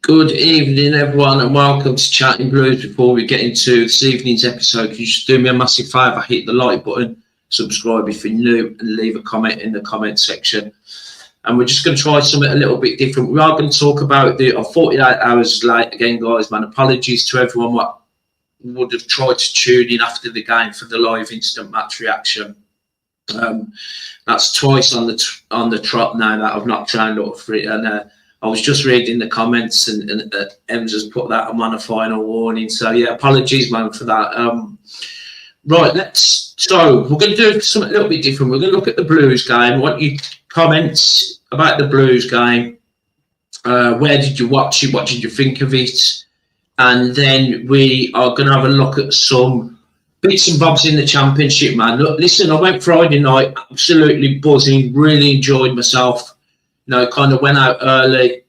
Good evening, everyone, and welcome to Chatting Blues. Before we get into this evening's episode, can you just do me a massive favour? Hit the like button, subscribe if you're new, and leave a comment in the comment section. And we're just going to try something a little bit different. We are going to talk about the 48 hours late again, guys. Man, apologies to everyone what would have tried to tune in after the game for the live instant match reaction. That's twice on the trot now that I've not trained up for it, and I was just reading the comments, and Ems has put that I'm on a final warning. So yeah, apologies, man, for that. Right, so we're going to do something a little bit different. We're going to look at the Blues game. I want you comments about the Blues game. Where did you watch it? What did you think of it? And then we are going to have a look at some bits and bobs in the Championship, man. Look, listen, I went Friday night, absolutely buzzing, really enjoyed myself. You know, kind of went out early,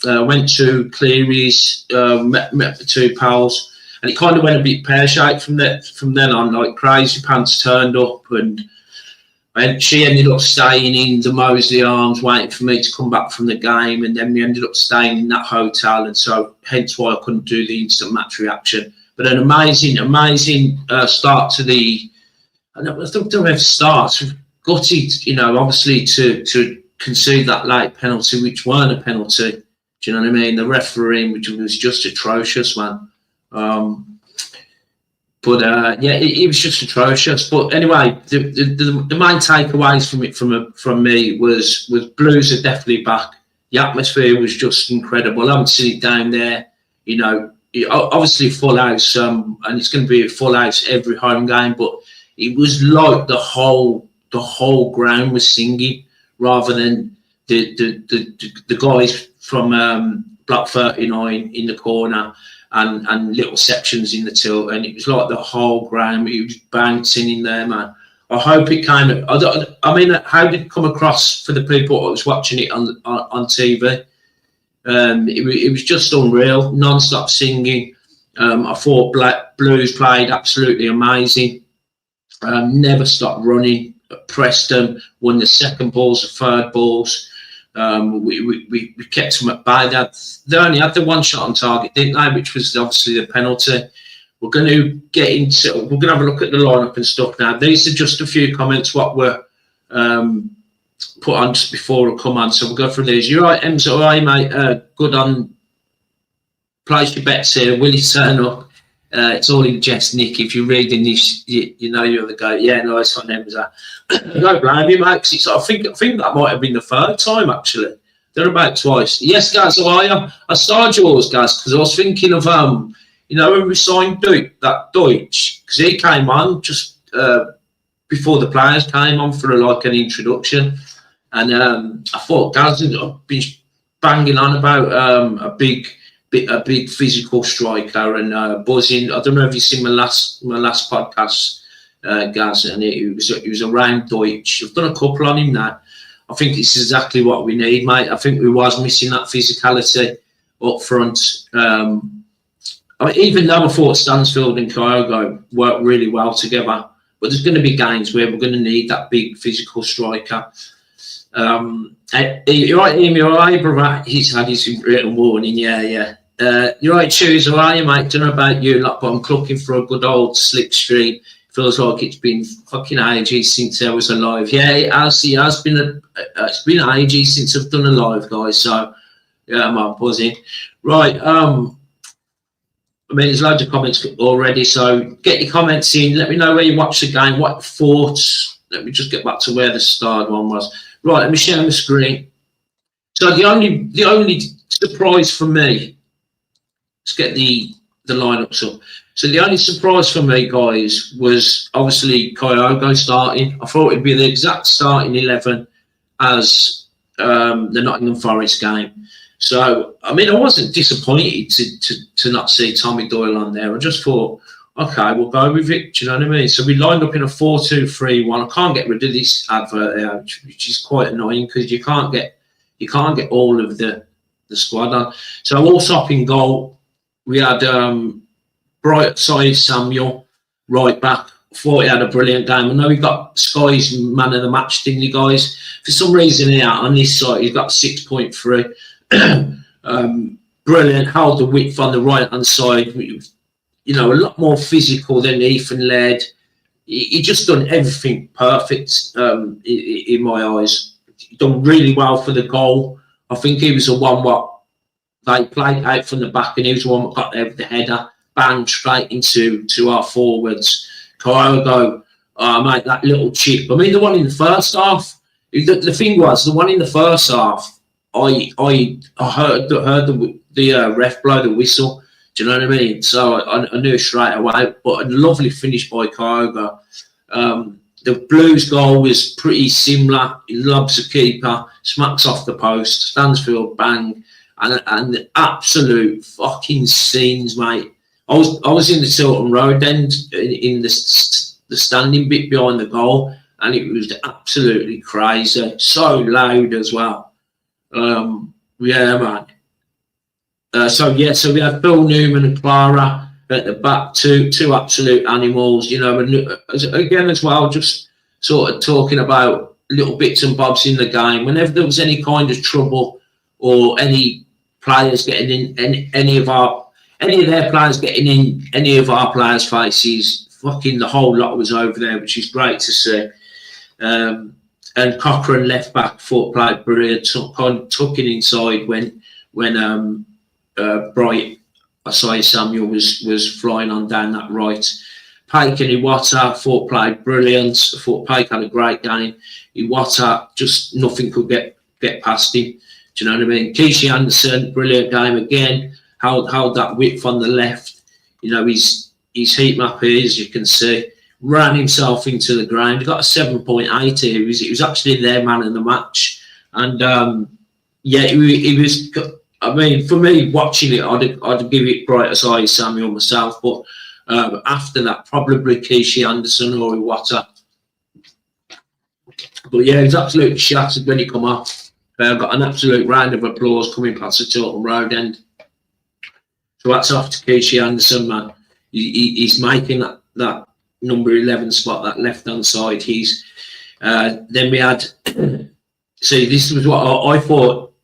went to Cleary's, met the two pals, and it kind of went a bit pear-shaped from then on. Like Crazy Pants turned up, and she ended up staying in the Moseley Arms, waiting for me to come back from the game, and then we ended up staying in that hotel, and so hence why I couldn't do the instant match reaction. But an amazing start to the. I don't know where to start. Gutted, you know, obviously to concede that late penalty, which weren't a penalty. Do you know what I mean? The refereeing, which was just atrocious, man. Yeah, it was just atrocious. But anyway, the main takeaways from me was Blues are definitely back. The atmosphere was just incredible. I haven't seen it down there. You know, obviously full house, and it's going to be a full house every home game. But it was like the whole ground was singing, rather than the guys from Block 39 in the corner and little sections in the tilt, and it was like the whole ground. It was bouncing in there, man. I hope it kind of. I mean, how did it come across for the people that was watching it on TV? It was just unreal, non-stop singing. I thought Blues played absolutely amazing. Never stopped running. Pressed them, won the second balls, the third balls. We kept them at bay. They only had the one shot on target, didn't they? Which was obviously the penalty. We're going to we're going to have a look at the lineup and stuff now. These are just a few comments what were put on just before I come on. So we'll go through these. You're right, Ems. All right, mate. Good on. Place your bets here. Will he turn up? It's all in jest, Nick. If you're reading this, you know you're the guy. Yeah, nice one, Ems. Don't blame you, mate. I think that might have been the third time, actually. They're about twice. Yes, guys, so I started yours, guys, because I was thinking of, you know, when we signed that Deutsch, because he came on just before the players came on for like an introduction. And I thought, guys, I've been banging on about a big physical striker and buzzing. I don't know if you've seen my last podcast, Gaz, and it was around Deutsch. I've done a couple on him now. I think it's exactly what we need, mate. I think we was missing that physicality up front. Even though I thought Stansfield and Kyogo worked really well together, but there's going to be games where we're going to need that big physical striker. You're right, Amy. All right, brother. He's had his written warning. Yeah. You're right, Choose. All right, mate. Don't know about you, but I'm looking for a good old slipstream. Feels like it's been fucking ages since I was alive. Yeah, it has been it's been ages since I've done a live, guys. So yeah, I'm buzzing. Right. I mean, there's loads of comments already. So get your comments in. Let me know where you watched the game. What thoughts? Let me just get back to where the start one was. Right. Let me share the screen. So the only surprise for me. Let's get the lineups up. So the only surprise for me, guys, was obviously Kyogo starting. I thought it'd be the exact starting 11 as the Nottingham Forest game. So I mean, I wasn't disappointed to not see Tommy Doyle on there. I just thought, okay, we'll go with it. Do you know what I mean? So we lined up in a 4-2-3-1. I can't get rid of this advert there, which is quite annoying because you can't get all of the squad on. So Allsop in goal. We had Bright side Samuel, right back. Thought he had a brilliant game. I know he got Sky's man of the match, didn't he, guys? For some reason here on this side, he's got 6.3. brilliant. Held the width on the right hand side. You know, a lot more physical than Ethan Laird. He just done everything perfect in my eyes. He done really well for the goal. I think he was the one what they played out from the back, and he was the one that got there with the header, bang, straight into our forwards. Kyogo, mate, that little chip. I mean, the one in the first half. The thing was, the one in the first half, I heard the ref blow the whistle. Do you know what I mean? So I knew straight away. But a lovely finish by Kyogo. The Blues goal was pretty similar. He lobs the keeper, smacks off the post, Stansfield, bang, and the absolute fucking scenes, mate. I was in the Tilton Road end in the standing bit behind the goal, and it was absolutely crazy. So loud as well. Yeah, man. So we had Bill Newman and Clara at the back, two absolute animals, you know, and again as well, just sort of talking about little bits and bobs in the game. Whenever there was any kind of trouble or any players getting in any of their players getting in any of our players' faces, fucking the whole lot was over there, which is great to see. And Cochrane left back foot played brilliant, tucking inside when Bright Asai Samuel was flying on down that right. Pike and Iwata thought played brilliant. I thought Pike had a great game. Iwata, just nothing could get past him. Do you know what I mean? Kishi Anderson, brilliant game again. Held that width on the left. You know, his heat map here, as you can see, ran himself into the ground. He got a 7.8 here. He was actually their man in the match. And yeah, he was. I mean, for me, watching it, I'd give it Bright as I Samuel myself, but after that, probably Kishi Anderson or Iwata. But yeah, he was absolutely shattered when he come off. Got an absolute round of applause coming past the Tilton Road end. So that's off to Kishi Anderson, man. He's making that number 11 spot, that left-hand side. Then we had, see, this was what I thought.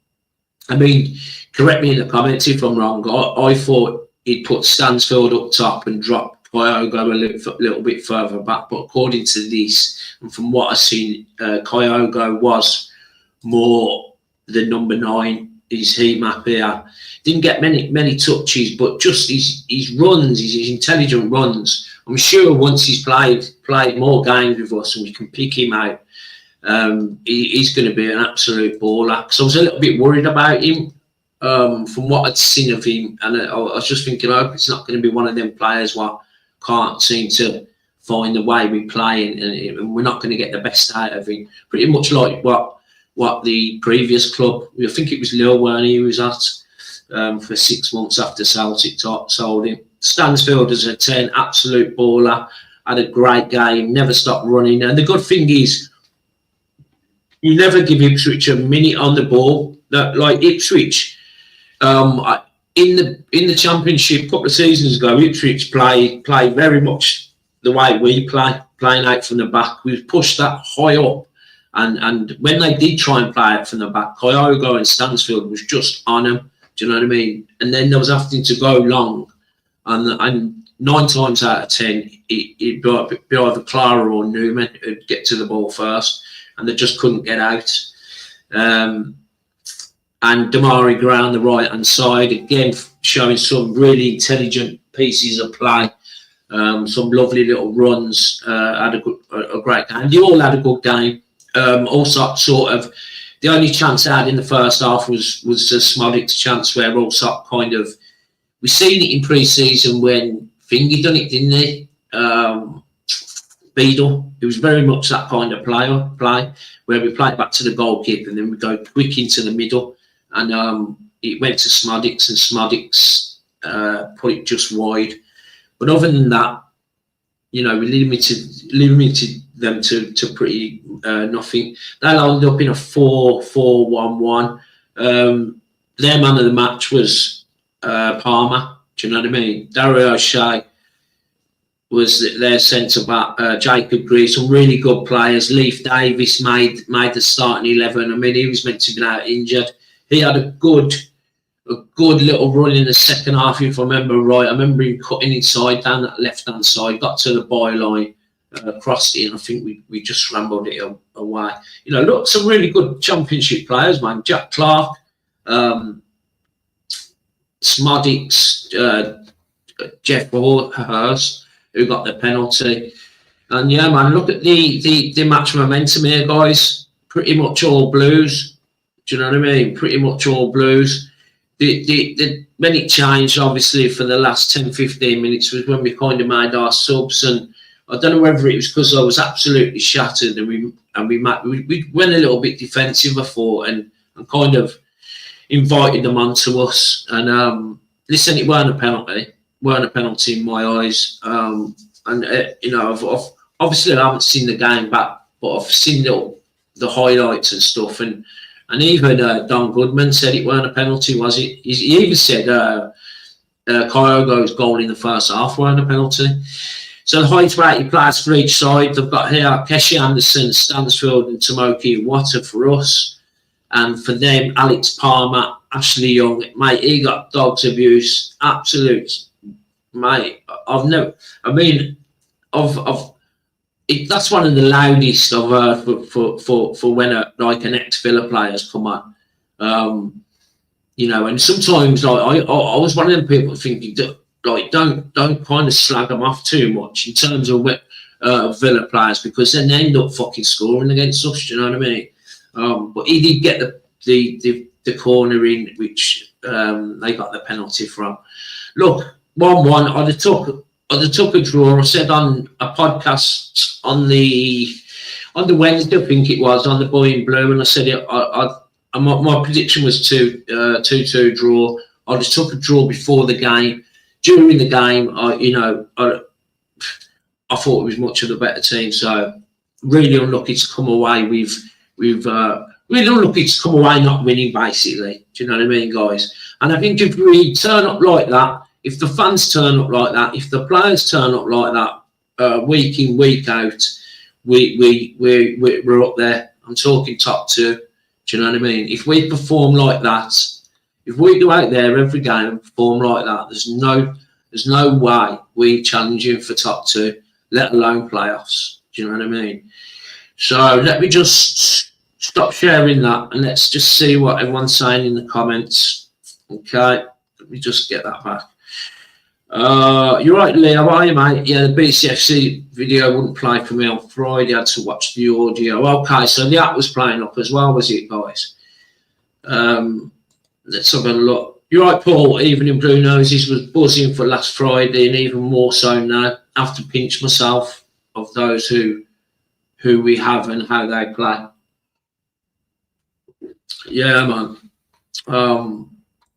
I mean, correct me in the comments if I'm wrong. I thought he'd put Stansfield up top and drop Kyogo a little bit further back. But according to this, and from what I've seen, Kyogo was more the number 9. His heat map here didn't get many touches, but just his runs, his intelligent runs. I'm sure once he's played more games with us and we can pick him out, he's going to be an absolute baller. Because I was a little bit worried about him from what I'd seen of him, and I was just thinking, I hope it's not going to be one of them players what can't seem to find the way we play, and we're not going to get the best out of him. Pretty much like what the previous club, I think it was Lille, weren't he was at for 6 months after Celtic sold him. Stansfield as a 10, absolute baller, had a great game, never stopped running. And the good thing is, you never give Ipswich a minute on the ball. Like Ipswich, in the Championship a couple of seasons ago, Ipswich play very much the way we play, playing out from the back. We've pushed that high up, and when they did try and play out from the back, Kyogo and Stansfield was just on them. Do you know what I mean? And then there was having to go long, and 9 times out of 10, it'd be either Clara or Newman who'd get to the ball first, and they just couldn't get out. And Damari Gray on the right-hand side, again, showing some really intelligent pieces of play, some lovely little runs, had a great game. They all had a good game. Also, sort of, the only chance I had in the first half was the Smodic's chance where Allsop kind of, we seen it in pre-season when Fingy done it, didn't he? Beadle. It was very much that kind of play where we play back to the goalkeeper and then we go quick into the middle, and it went to Smodic's, and Smodic's put it just wide. But other than that, you know, we limited them to pretty nothing. They ended up in a 4-4-1-1. Their man of the match was Palmer. Do you know what I mean? Dario O'Shea was their centre back. Jacob Greer, some really good players. Leif Davis made the starting 11. I mean, he was meant to be out injured. He had a good a good little run in the second half, if I remember right. I remember him cutting inside down that left-hand side, got to the byline, crossed it, and I think we just scrambled it away. You know, look, some really good Championship players, man. Jack Clark, Smodics, Jeff Hurst, who got the penalty. And yeah, man, look at the match momentum here, guys. Pretty much all Blues. Do you know what I mean? Pretty much all Blues. When it changed, obviously, for the last 10-15 minutes was when we kind of made our subs, and I don't know whether it was because I was absolutely shattered, and we went a little bit defensive, I thought, and kind of invited them onto us. And listen, it weren't a penalty in my eyes. You know, obviously I haven't seen the game back, but I've seen the highlights and stuff, and even Don Goodman said it weren't a penalty, was it? He even said Kyogo's goal in the first half weren't a penalty. So the height rated players for each side, they've got here Keshi Anderson, Stansfield and Tomoki Wata for us. And for them, Alex Palmer, Ashley Young, mate, he got dogs abuse. Absolute, mate. That's one of the loudest I've heard for when an ex-Villa players come on. You know, and sometimes I was one of them people thinking that, like, don't kind of slag them off too much in terms of Villa players, because then they end up fucking scoring against us. Do you know what I mean? But he did get the corner in, which they got the penalty from. Look, 1-1. I'd have took a draw. I said on a podcast on the Wednesday, I think it was, on the Boy in Blue, and I said my prediction was 2-2 draw. I just took a draw before the game. During the game, I thought it was much of the better team. So really unlucky to come away really unlucky to come away not winning, basically. Do you know what I mean, guys? And I think if we turn up like that, if the fans turn up like that, if the players turn up like that, week in, week out, we're up there. I'm talking top 2. Do you know what I mean? If we perform like that, if we go out there every game and perform like that, there's no way we challenging for top 2, let alone playoffs. Do you know what I mean? So let me just stop sharing that, and let's just see what everyone's saying in the comments. Okay, let me just get that back. You're right, Lee. How are you, mate? Yeah, the BCFC video wouldn't play for me on Friday. I had to watch the audio. Okay, so the app was playing up as well, was it, guys? Let's have a look. You're right, Paul. Even in Blue Noses was buzzing for last Friday, and even more so now. I have to pinch myself of those who we have and how they play. Yeah, man.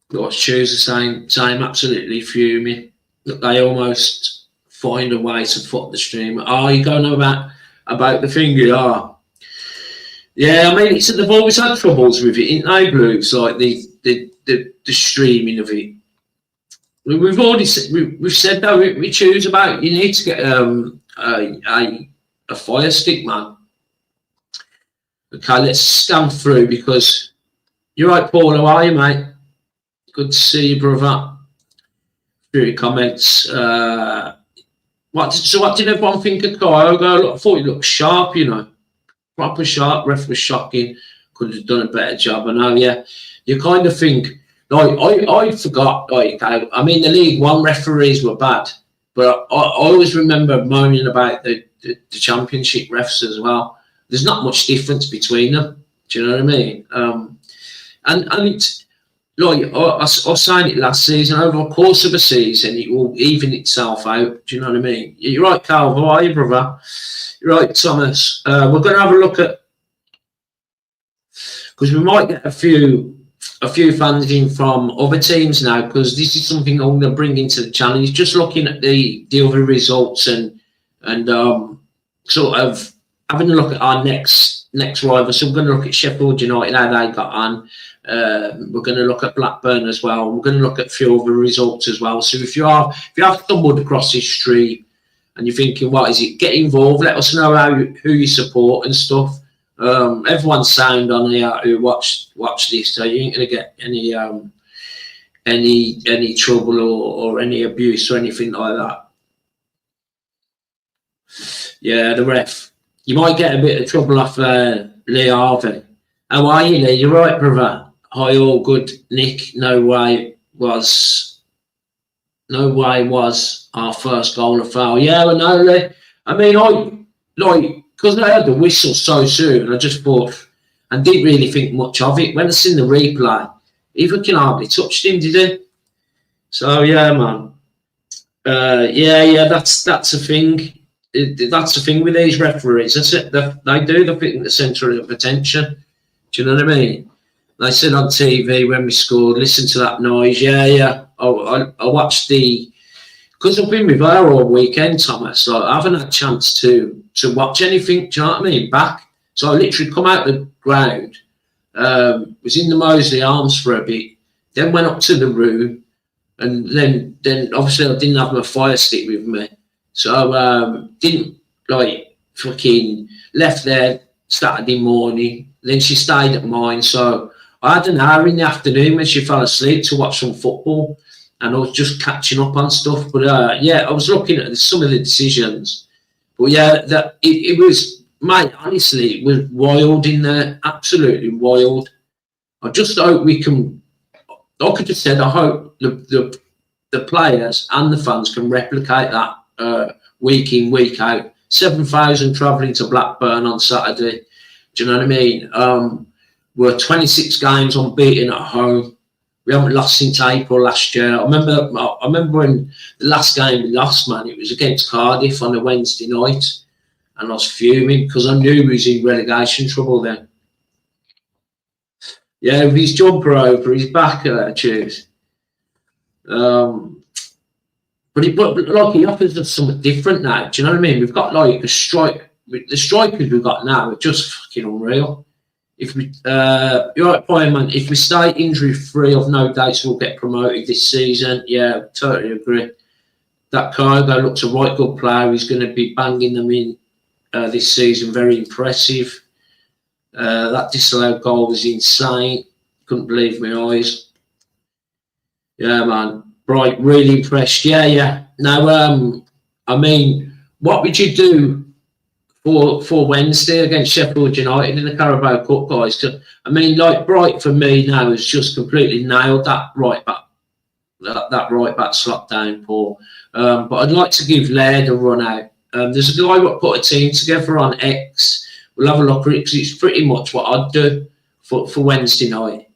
What's Tuesday saying? Absolutely fuming. That they almost find a way to foot the stream. Oh, you going on about the thing? Yeah, I mean, they've always had troubles with it, ain't they, Blues? Like the streaming of it. We've already said that we choose about. You need to get a Fire Stick, man. Okay, let's scan through, because you're right, Paul. How are you, mate? Good to see you, brother. Through your comments. What did everyone think of Kyogo? I thought he looked sharp, you know. Proper sharp. Ref was shocking. Could have done a better job. I know, yeah. You kind of think, like, I forgot, like, I mean, the League One referees were bad, but I always remember moaning about the Championship refs as well. There's not much difference between them. Do you know what I mean? And it's, like, I was saying it last season, over the course of a season, it will even itself out. Do you know what I mean? You're right, Cal. How are you, brother? You're right, Thomas. We're going to have a look at, because we might get a few fans in from other teams now, because this is something I'm going to bring into the challenge. Just looking at the other results and sort of having a look at our next rival. So we're going to look at Sheffield United, how they got on. We're going to look at Blackburn as well. We're going to look at a few other results as well. So if you have stumbled across this stream and you're thinking, what is it? Get involved. Let us know who you support and stuff. Everyone's sound on here who watch this, so you ain't going to get any trouble or any abuse or anything like that. Yeah, the ref. You might get a bit of trouble off Lee Harvey. How are you, Lee? You're right, brother. Hi, all good. Nick, no way was our first goal a foul. Yeah, I know, Lee. I mean, because I heard the whistle so soon, I just thought, and didn't really think much of it. When I seen the replay, he fucking hardly touched him, did he? So yeah, man. That's a thing. That's the thing with these referees. That's it. They do. They think the centre of attention. Do you know what I mean? They said on TV when we scored, listen to that noise. Yeah. I watched because I've been with her all weekend, Thomas. So I haven't had a chance to watch anything. Do you know what I mean? Back. So I literally come out the ground. Was in the Moseley Arms for a bit. Then went up to the room, and then obviously I didn't have my fire stick with me. So didn't fucking left there Saturday morning. Then she stayed at mine. So I had an hour in the afternoon when she fell asleep to watch some football, and I was just catching up on stuff. But I was looking at some of the decisions. But yeah, that it was, mate. Honestly, it was wild in there, absolutely wild. I just hope we can. Like I just said, I hope the players and the fans can replicate that. Week in, week out. 7,000 travelling to Blackburn on Saturday. Do you know what I mean? We're 26 games unbeaten at home. We haven't lost since April last year. I remember when the last game we lost, man, it was against Cardiff on a Wednesday night, and I was fuming because I knew we was in relegation trouble then. Yeah, with his jumper over, his back choose. But he offers us something different now. Do you know what I mean? We've got like a strike. The strikers we've got now are just fucking unreal. If we, you're right, point, man. If we stay injury free, I've no doubts we'll get promoted this season. Yeah, totally agree. That Cargo looks a right good player. He's going to be banging them in this season. Very impressive. That disallowed goal was insane. Couldn't believe my eyes. Yeah, man. Right, really impressed. Yeah. Now, I mean, what would you do for Wednesday against Sheffield United in the Carabao Cup, guys? I mean, like Bright for me now has just completely nailed that right back, that right back slot down, Paul. But I'd like to give Laird a run out. There's a guy who put a team together on X. We'll have a look at it because it's pretty much what I'd do for Wednesday night.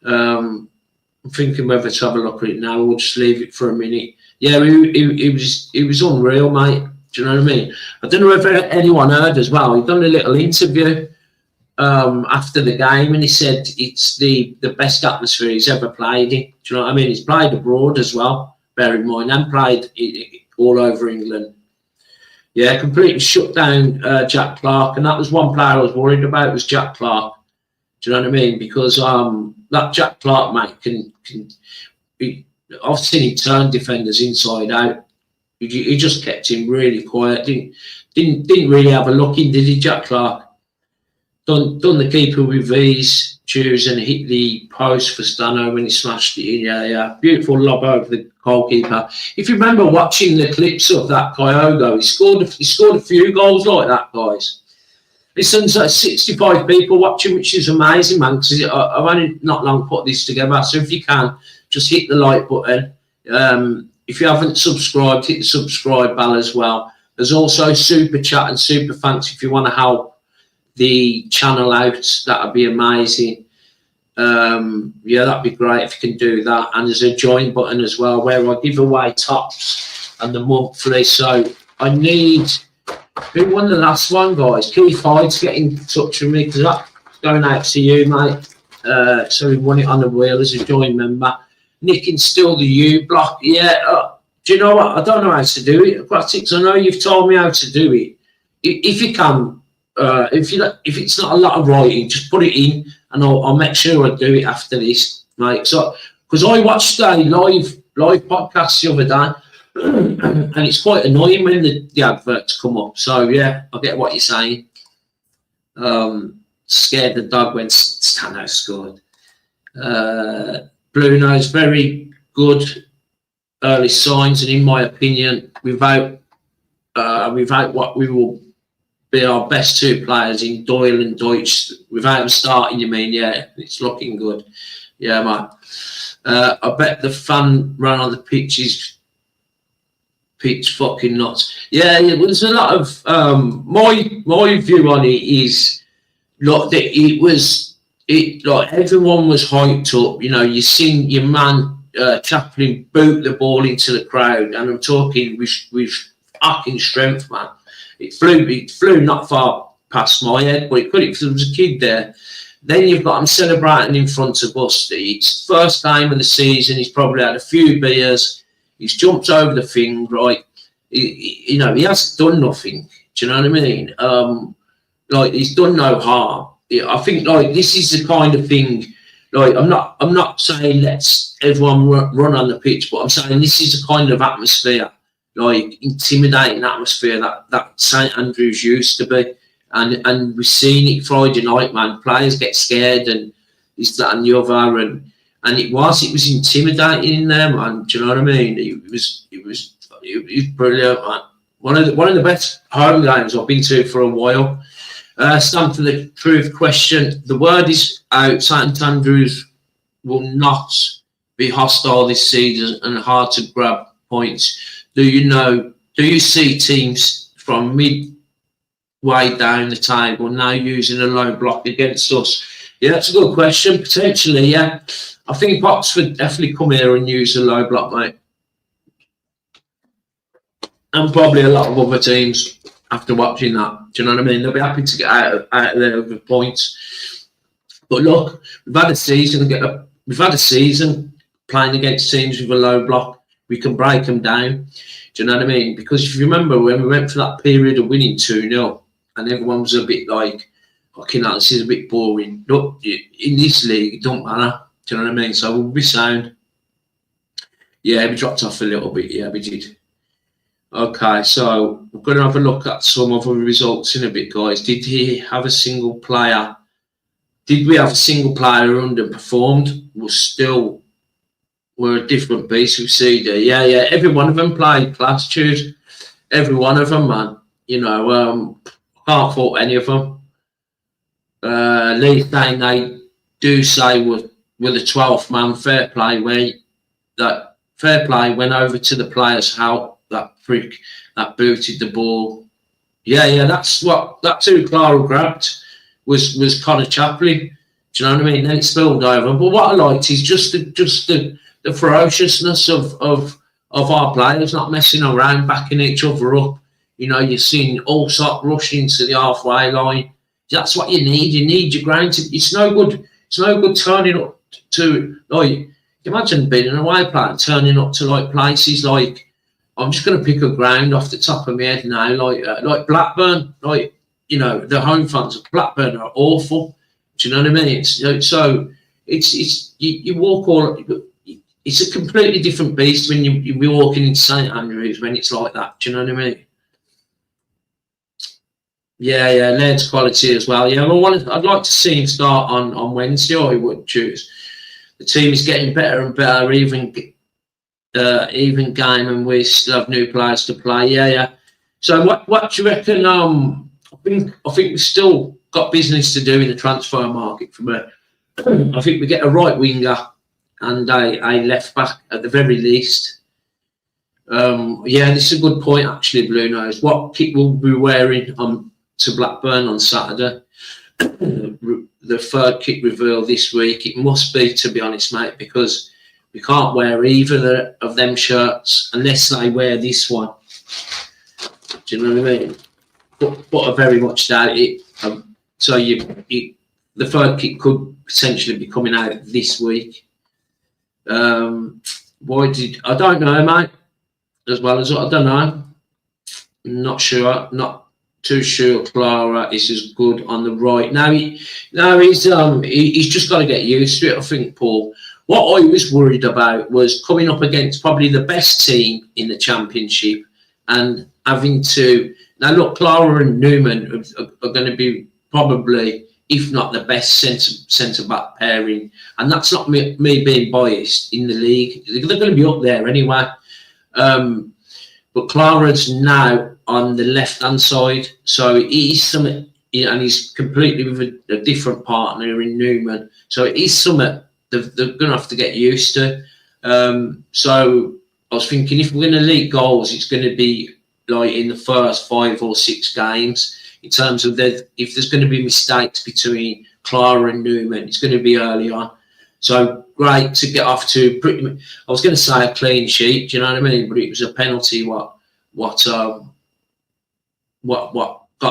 I'm thinking whether to have a look at it now. We'll just leave it for a minute. Yeah, it was unreal, mate. Do you know what I mean? I don't know if anyone heard as well. He done a little interview after the game, and he said it's the best atmosphere he's ever played in. Do you know what I mean? He's played abroad as well, bear in mind, and played all over England. Yeah, completely shut down Jack Clark, and that was one player I was worried about, was Jack Clark. Do you know what I mean? Because that Jack Clark, mate, I've seen him turn defenders inside out. He just kept him really quiet. Didn't really have a look in, did he, Jack Clark? Done the keeper with these shoes and hit the post for Stano when he smashed it in. Yeah. Beautiful lob over the goalkeeper. If you remember watching the clips of that Kyogo, he scored a few goals like that, guys. There's 65 people watching, which is amazing, man, because I've only not long put this together. So if you can, just hit the like button. If you haven't subscribed, hit the subscribe bell as well. There's also super chat and super thanks if you want to help the channel out. That'd be amazing. That'd be great if you can do that. And there's a join button as well where I give away tops and the monthly. So I need... Who won the last one, guys? Keith Hyde's getting in touch with me because that's going out to you, mate. So he won it on the wheel as a joint member. Nick instilled the U block. Yeah. Do you know what? I don't know how to do it. Aquatics, I know you've told me how to do it. If you can, if it's not a lot of writing, just put it in, and I'll make sure I do it after this, mate. So because I watched a live podcast the other day. And it's quite annoying when the adverts come up. So yeah, I get what you're saying. Scared the dog when Stano scored. Bruno's very good early signs, and in my opinion, without what we will be our best two players in Doyle and Deutsch, without them starting, you mean? Yeah, it's looking good. Yeah, man. I bet the fan run on the pitch is fucking nuts. Yeah, there's a lot of my view on it is like that like everyone was hyped up. You know, you seen your man Chaplin boot the ball into the crowd, and I'm talking with fucking strength, man. It flew not far past my head, but it could, if there was a kid there. Then you've got him celebrating in front of us. It's first game of the season. He's probably had a few beers. He's jumped over the thing, right? He hasn't done nothing. Do you know what I mean? Like, he's done no harm. I think, like, this is the kind of thing. Like, I'm not saying let's everyone run on the pitch, but I'm saying this is the kind of atmosphere, like intimidating atmosphere that St Andrews used to be. And we've seen it Friday night, man. Players get scared and this, that, and the other, and it was intimidating in there, man. Do you know what I mean? It was brilliant, man. One of the best home games I've been to for a while. Stand for the truth question. The word is out. St Andrews will not be hostile this season and hard to grab points. Do you see teams from way down the table now using a low block against us? Yeah, that's a good question. Potentially, yeah. I think Oxford definitely come here and use a low block, mate. And probably a lot of other teams after watching that. Do you know what I mean? They'll be happy to get out of there with points. But look, we've had a season playing against teams with a low block. We can break them down. Do you know what I mean? Because if you remember when we went for that period of winning 2-0, and everyone was a bit like, okay, now this is a bit boring. Look, in this league, it don't matter. Do you know what I mean? So we'll be sound. Yeah, we dropped off a little bit. Yeah, we did. Okay, so we're going to have a look at some of the results in a bit, guys. Did we have a single player who underperformed? We're a different beast with CD. Yeah. Every one of them played class tunes. Every one of them, man. You know, can't fault any of them. Lee saying they do say we're the 12th man. Fair play. Fair play went over to the players' help. That prick that booted the ball. Yeah. That's who Clara grabbed was Connor Chaplin. Do you know what I mean? Then it spilled over. But what I liked is just the ferociousness of our players, not messing around, backing each other up. You know, you're seeing Allsop rushing to the halfway line. That's what you need. You need your ground to. It's no good turning up to, like, imagine being an away player turning up to like places like, I'm just going to pick a ground off the top of my head now, like Blackburn. Like, you know, the home fans of Blackburn are awful. Do you know what I mean? So it's you walk all. It's a completely different beast when you're walking into St Andrews when it's like that. Do you know what I mean? Yeah, Laird's quality as well. Yeah, I'd like to see him start on Wednesday, or he would choose. The team is getting better and better, even game, and we still have new players to play. Yeah. So what do you reckon? I think we've still got business to do in the transfer market. I think we get a right winger and a left back at the very least. Yeah, this is a good point actually, Blue Nose. What kit will we be wearing to Blackburn on Saturday? The third kit reveal this week. It must be, to be honest, mate, because we can't wear either of them shirts unless they wear this one. Do you know what I mean? But I very much doubt it. So the third kit could potentially be coming out this week. I don't know, mate. As well as I don't know. Not sure. Not too sure. Clara is as good on the right. He's just got to get used to it, I think, Paul. What I was worried about was coming up against probably the best team in the Championship and having to... Now, look, Clara and Newman are going to be probably if not the best centre back pairing, and that's not me being biased in the league. They're going to be up there anyway. But Clara's now on the left-hand side, so he's something, and he's completely with a different partner in Newman. So it is something they're going to have to get used to. So I was thinking, if we're going to leak goals, it's going to be like in the first 5 or 6 games. In terms of if there's going to be mistakes between Clara and Newman, it's going to be early on. So great to get off to pretty much, I was going to say a clean sheet, do you know what I mean? But it was a penalty. What got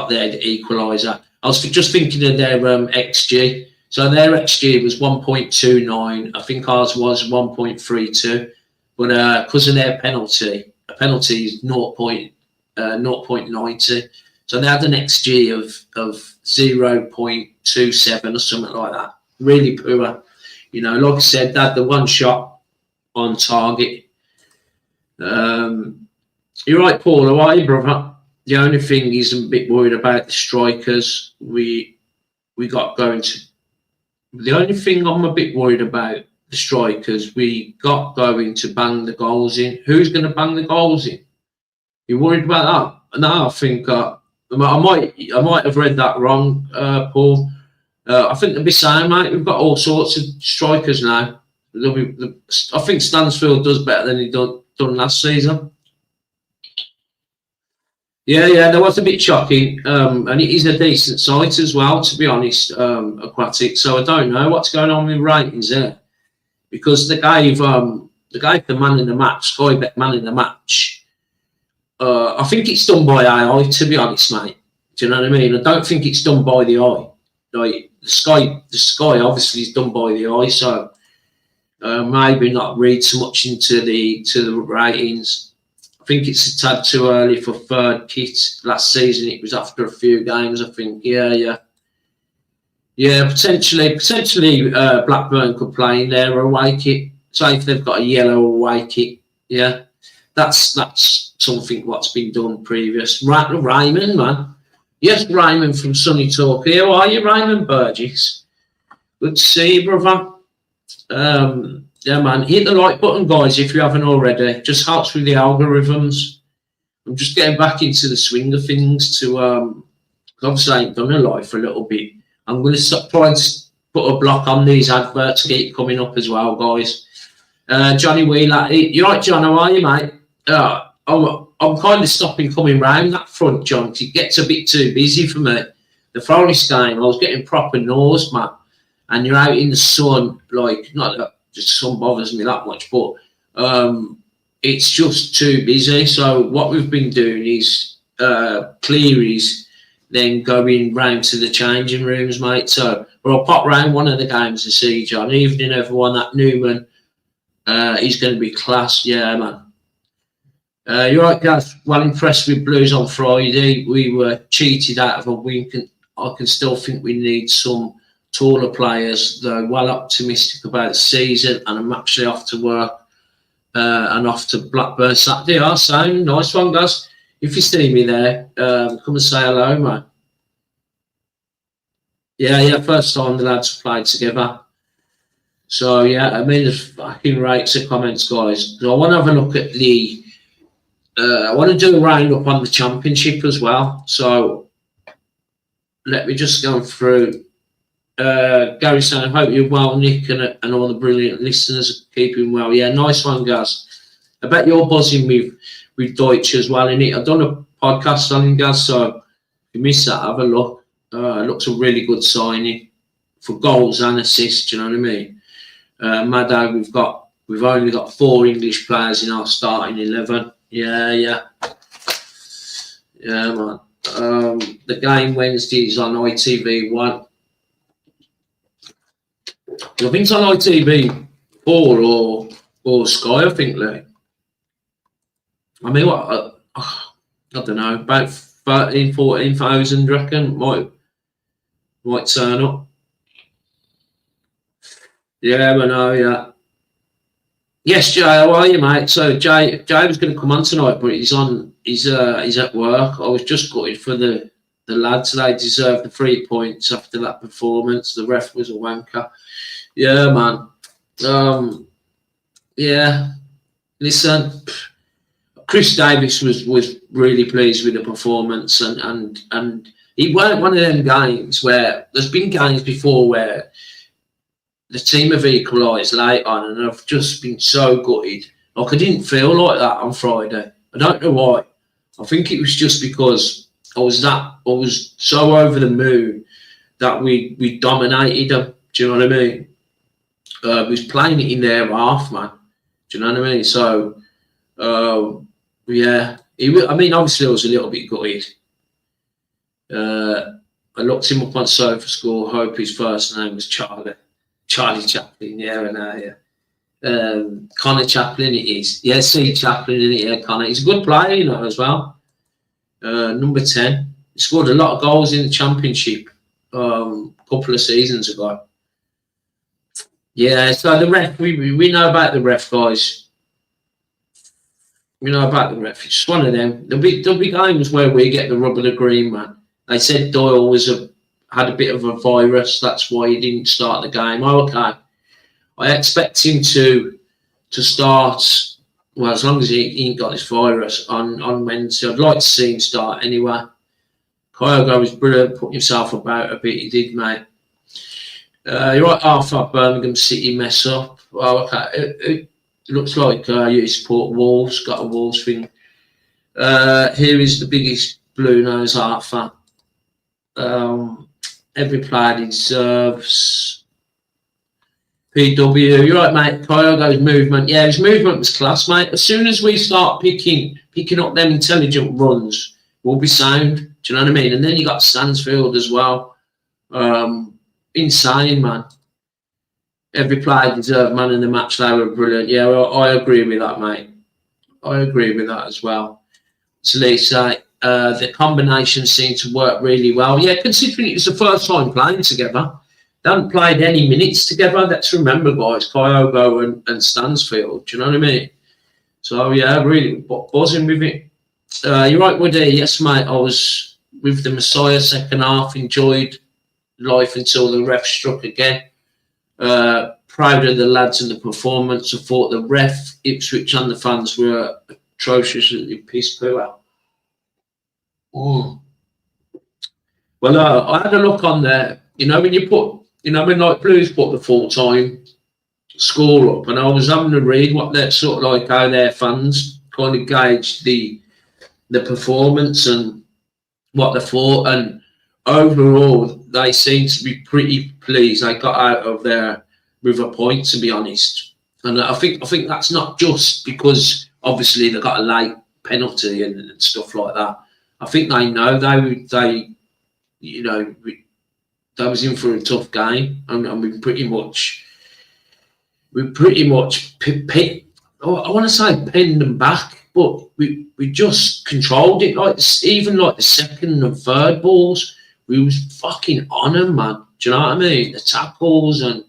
there the equaliser? I was just thinking of their XG. So their XG was 1.29. I think ours was 1.32. But because of their penalty, a penalty is 0.90. So they had an XG of 0.27 or something like that. Really poor. You know, like I said, they had the one shot on target. You're right, Paul. How are you, brother? The only thing is I'm a bit worried about the strikers we got going to. The only thing I'm a bit worried about the strikers we got going to bang the goals in. Who's going to bang the goals in? You worried about that? No, I think I might have read that wrong, Paul. I think they'll be saying, mate, we've got all sorts of strikers now. I think Stansfield does better than he done last season. Yeah, that was a bit shocking. And it is a decent site as well, to be honest, Aquatic. So I don't know what's going on with ratings there. Because they gave the man in the match, Sky Bet man in the match. I think it's done by AI, to be honest, mate. Do you know what I mean? I don't think it's done by the eye. Like the Sky obviously is done by the eye, so maybe not read so much into the ratings. I think it's a tad too early for third kit. Last season it was after a few games, I think. Yeah. Potentially Blackburn could play in their away kit. Say if they've got a yellow away kit, yeah. That's something what's been done previous. Raymond, man. Yes, Raymond from Sunny Talk here. How are you, Raymond Burgess? Good to see you, brother. Yeah, man. Hit the like button, guys, if you haven't already. Just helps with the algorithms. I'm just getting back into the swing of things to obviously I ain't done a live for a little bit. I'm going to stop trying to put a block on these adverts to keep coming up as well, guys. Johnny Wheeler. You right, John? How are you, mate? I'm kind of stopping coming round that front, John. It gets a bit too busy for me. The Forest game, I was getting proper nose, man. And you're out in the sun, like, not that the sun bothers me that much, but it's just too busy. So what we've been doing is Cleary's then going round to the changing rooms, mate. So I'll pop round one of the games to see John. Evening, everyone. That Newman, he's going to be class. Yeah, man. You're right, guys. Well impressed with Blues on Friday. We were cheated out of a win. I can still think we need some taller players, though. Well optimistic about the season, and I'm actually off to work and off to Blackburn Saturday. Sound nice one, guys. If you see me there, come and say hello, mate. Yeah. First time the lads played together. So yeah, I mean, there's fucking rates of comments, guys. So I want to have a look at the. I want to do a roundup on the championship as well. So let me just go through. Gary saying, I hope you're well, Nick, and all the brilliant listeners are keeping well. Yeah, nice one, guys. I bet you're buzzing with Deutsch as well, innit? I've done a podcast on him, guys, so if you missed that, have a look. It looks a really good signing for goals and assists, you know what I mean? Maddo, we've only got 4 English players in our starting 11. Yeah, man. The game Wednesday is on ITV1. I think it's on ITV4 or Sky, I think, Lee. I mean, what? I don't know, about 13,000, 14,000, reckon, might turn up. Yeah, but no, yeah. Yes, Jay, how are you, mate? So Jay was going to come on tonight, but he's at work. I was just gutted for the the lads, they deserved the 3 points after that performance. The ref was a wanker. Yeah, man. Yeah. Listen, Chris Davis was really pleased with the performance, and it weren't one of them games where there's been games before where the team have equalised late on, and I've just been so gutted. Like, I didn't feel like that on Friday. I don't know why. I think it was just because I was so over the moon that we dominated them. Do you know what I mean? We was playing it in their half, man. Do you know what I mean? So, yeah. Obviously I was a little bit gutted. I looked him up on SofaScore. Hope his first name was Charlie Chaplin. Yeah, I know. Yeah. Connor Chaplin it is. Yeah, C Chaplin in it. Yeah, Connor. He's a good player, you know, as well. Number 10. He scored a lot of goals in the Championship a couple of seasons ago. Yeah, so the ref, we know about the ref, guys. We know about the ref. It's one of them. There'll be games where we get the rub of the green, man. They said Doyle had a bit of a virus. That's why he didn't start the game. Oh, okay. I expect him to start, well, as long as he ain't got this virus on Wednesday. I'd like to see him start anyway. Kyogo was brilliant, put himself about a bit. He did, mate. You're right, half that Birmingham City mess up. Oh, okay. It looks like you support Wolves, got a Wolves thing. Here is the biggest blue nose Arthur. Every player deserves. PW, you're right, mate. Kyogo's movement, yeah, his movement was class, mate. As soon as we start picking up them intelligent runs, we'll be sound. Do you know what I mean? And then you got Stansfield as well. Insane, man. Every player deserved man in the match. They were brilliant. Yeah, well, I agree with that, mate. I agree with that as well. So Lisa, the combination seemed to work really well. Yeah, considering it was the first time playing together. They haven't played any minutes together. Let's remember, guys, Kyogo and Stansfield. Do you know what I mean? So, yeah, really buzzing with it. You're right, Woody. Yes, mate. I was with the Messiah second half. Enjoyed life until the ref struck again. Proud of the lads and the performance. I thought the ref, Ipswich and the fans were atrociously piss poor. Well, I had a look on there. You know, when you put, like Blues put the full-time score up, and I was having to read what they're sort of like, how their fans kind of gauged the performance and what they thought, and overall they seem to be pretty pleased. They got out of there with a point, to be honest. And I think that's not just because obviously they got a late penalty and stuff like that. I think they know they was in for a tough game, and we pretty much I want to say pinned them back, but we just controlled it. Like, even like the second and third balls, we was fucking on them, man. Do you know what I mean? The tackles and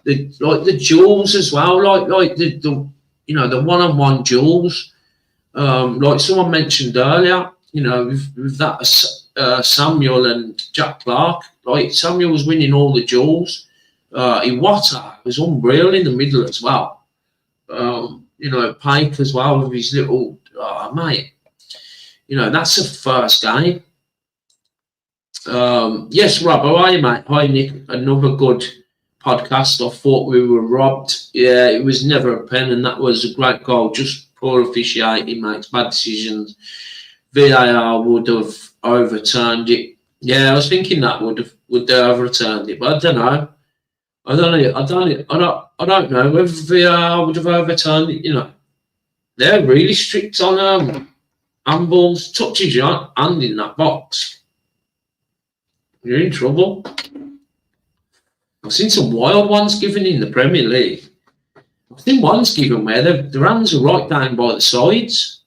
the duels as well, like the one-on-one duels. Like someone mentioned earlier, with that Samuel and Jack Clark. Like, Samuel was winning all the duels. Iwata was unreal in the middle as well. Pike as well with his little mate. That's the first game. Yes, Rob, how are you, mate? Hi, Nick. Another good podcast. I thought we were robbed. Yeah, it was never a pen, and that was a great goal. Just poor officiating, makes bad decisions. VAR would have overturned it. Yeah, I was thinking that would they have overturned it, but I don't know. I don't know whether VAR would have overturned it. They're really strict on handballs. Touches your hand in that box, you're in trouble. I've seen some wild ones given in the Premier League. I've seen ones given where their hands are right down by the sides.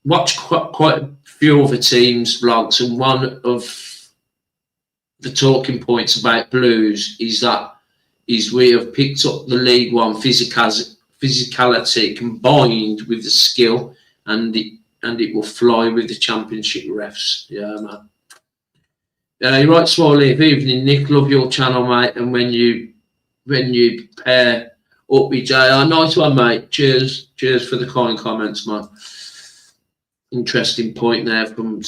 Watch quite a few other teams' vlogs, and one of the talking points about Blues is we have picked up the League One physicality combined with the skill and the and it will fly with the Championship refs. Yeah, man. You're right, Swally. Evening, Nick. Love your channel, mate. And when you pair up with JR, nice one, mate. Cheers for the kind comments, man. Interesting point there from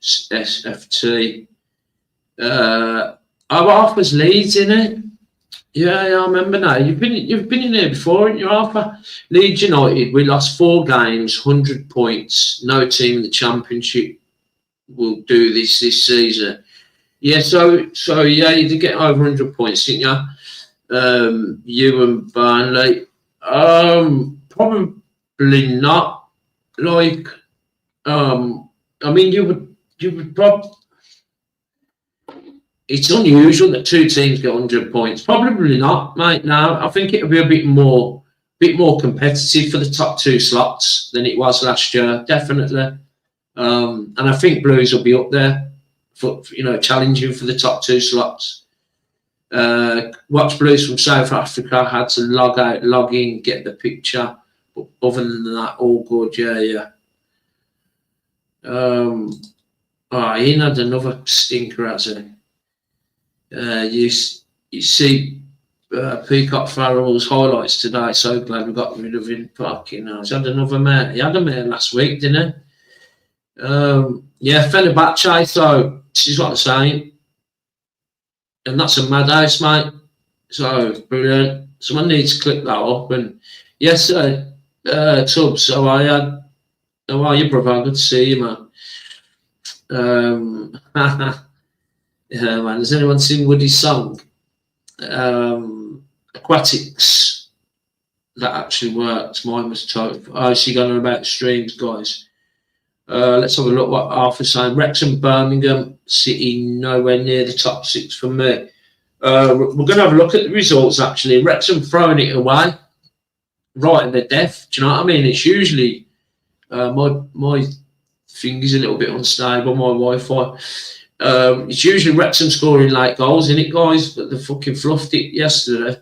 SFT. Arthur's Leeds, innit? Yeah, I remember now. You've been in here before, haven't you, Arthur? Leeds United, we lost 4 games, 100 points. No team in the Championship will do this season. Yeah, so yeah, you did get over 100 points, didn't you? You and Burnley. Probably not. Like, I mean, you would probably. It's unusual that 2 teams get 100 points. Probably not, mate. No, I think it'll be a bit more competitive for the top 2 slots than it was last year, definitely. And I think Blues will be up there for challenging for the top 2 slots. Watch Blues from South Africa. Had to log out, log in, get the picture. But other than that, all good. Yeah. Ian had another stinker, hasn't he? You see Peacock Farrell's highlights today. So glad we got rid of him. Fucking hell. He had another mare. He had a mare last week, didn't he? Yeah, Fenerbahce. So this is what I'm saying, and that's a madhouse, mate. So brilliant. Someone needs to click that up. And yes, Tubbs. How are you, brother? Good to see you, man. Yeah, man. Has anyone seen Woody's song? Aquatics. That actually worked. Mine was tough. Oh, she going on about streams, guys. Let's have a look what Arthur's saying. Wrexham, Birmingham, City, nowhere near the top 6 for me. We're going to have a look at the results, actually. Wrexham throwing it away right in the death. Do you know what I mean? It's usually my thing is a little bit unstable, my Wi-Fi. It's usually Wrexham scoring late goals, isn't it, guys? But they fucking fluffed it yesterday.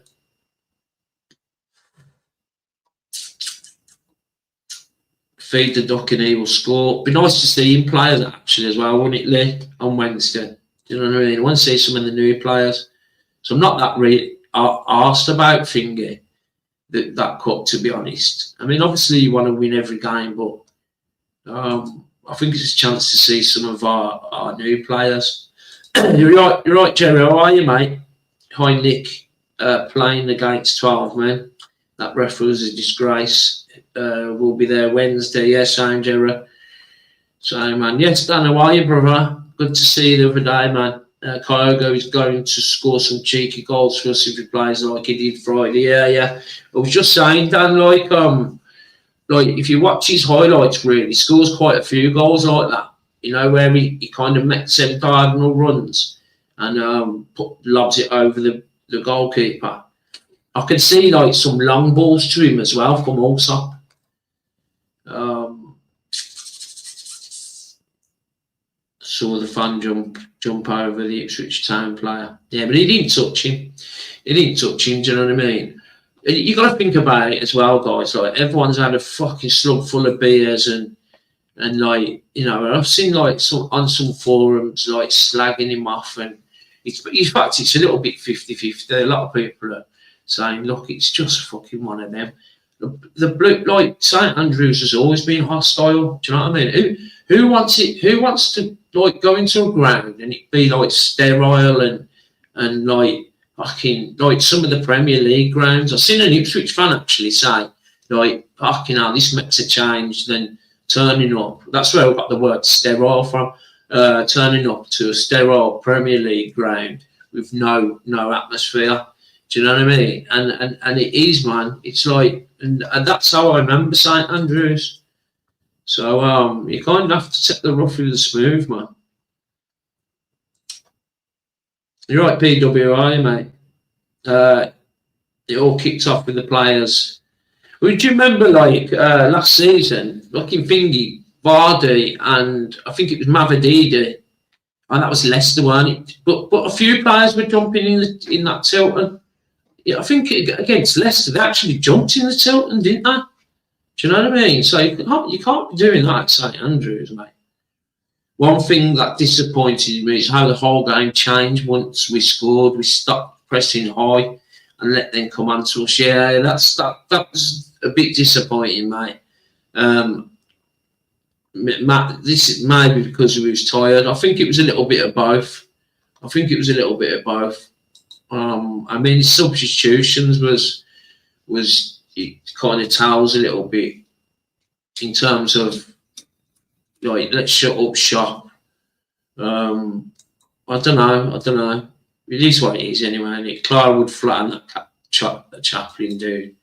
Feed the duck and he will score. Be nice to see him play actually as well, wouldn't it, Lee, on Wednesday? Do you know what I mean? I want to see some of the new players. So I'm not that really asked about Fingy, that cup, to be honest. I mean, obviously you want to win every game, but I think it's a chance to see some of our new players. You're right, Jerry. How are you, mate? Hi, Nick. Playing against 12, man. That ref was a disgrace. We'll be there Wednesday. Yes, same, Jerry. Same, man. Yes, Dan, how are you, brother? Good to see you the other day, man. Kyogo is going to score some cheeky goals for us if he plays like he did Friday. Yeah. I was just saying, Dan, like if you watch his highlights, really, he scores quite a few goals like that. You know, where he kind of makes them diagonal runs and lobs it over the goalkeeper. I could see like some long balls to him as well from Allsop. Saw the fan jump over the Ipswich Town player. Yeah, but he didn't touch him. Do you know what I mean? You got to think about it as well, guys. Like, everyone's had a fucking slug full of beers and like, you know, I've seen like on some forums like slagging him off, and in fact it's a little bit 50-50. A lot of people are saying, look, it's just fucking one of them. The blue, like St Andrews has always been hostile. Do you know what I mean? Who wants it? Who wants to like go into a ground and it be like sterile and like fucking like some of the Premier League grounds? I've seen an Ipswich fan actually say, like, fucking hell, this makes a change. Then turning up, that's where I got the word sterile from. Turning up to a sterile Premier League ground with no atmosphere. Do you know what I mean? And it is, man. It's like, and that's how I remember St Andrews. So you kind of have to take the rough with the smooth, man. You're right, PWI, mate. It all kicked off with the players. Would you remember, like, last season, looking Thingy, Vardy, and I think it was Mavadidi, and that was Leicester, weren't it? But a few players were jumping in that Tilton. Yeah, I think against Leicester, they actually jumped in the Tilton, didn't they? Do you know what I mean? So you can't be doing that at St Andrews, mate. One thing that disappointed me is how the whole game changed once we scored. We stopped pressing high and let them come on to us. Yeah, that was a bit disappointing, mate. This is maybe because we was tired. I think it was a little bit of both. I mean, substitutions was it kind of tells a little bit in terms of like, let's shut up shop. I don't know. It is what it is anyway. And it Clara would flatten that Chaplin dude.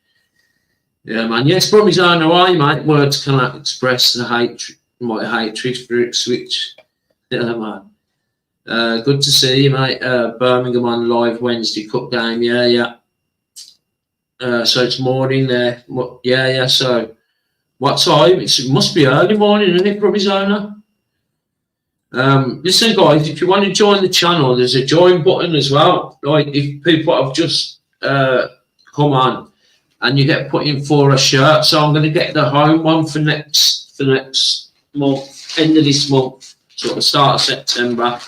Yeah, man. Yes, Brummies I know why, mate. Words cannot express my hatred for Ipswich. Yeah, man. Good to see you, mate. Birmingham on live Wednesday Cup game. Yeah. So it's morning there. Yeah. So what time? It must be early morning, isn't it, Brummies owner? Listen, guys, if you want to join the channel, there's a join button as well. Like, if people have just come on and you get put in for a shirt, so I'm going to get the home one for next month, end of this month, sort of start of September,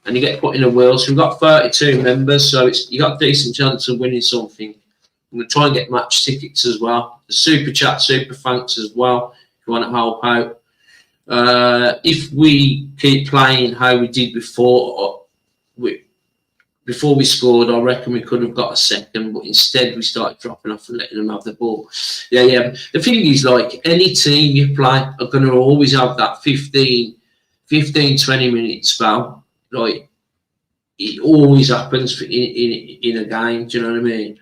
and you get put in a wheel. So we've got 32 members, so you got a decent chance of winning something. I'm going to try and get match tickets as well. The super chat, super thanks as well, if you want to help out. If we keep playing how we did before we scored, I reckon we could have got a second, but instead we started dropping off and letting them have the ball. Yeah. The thing is, like, any team you play are going to always have that 15, 20 minute spell. Like, it always happens in a game. Do you know what I mean?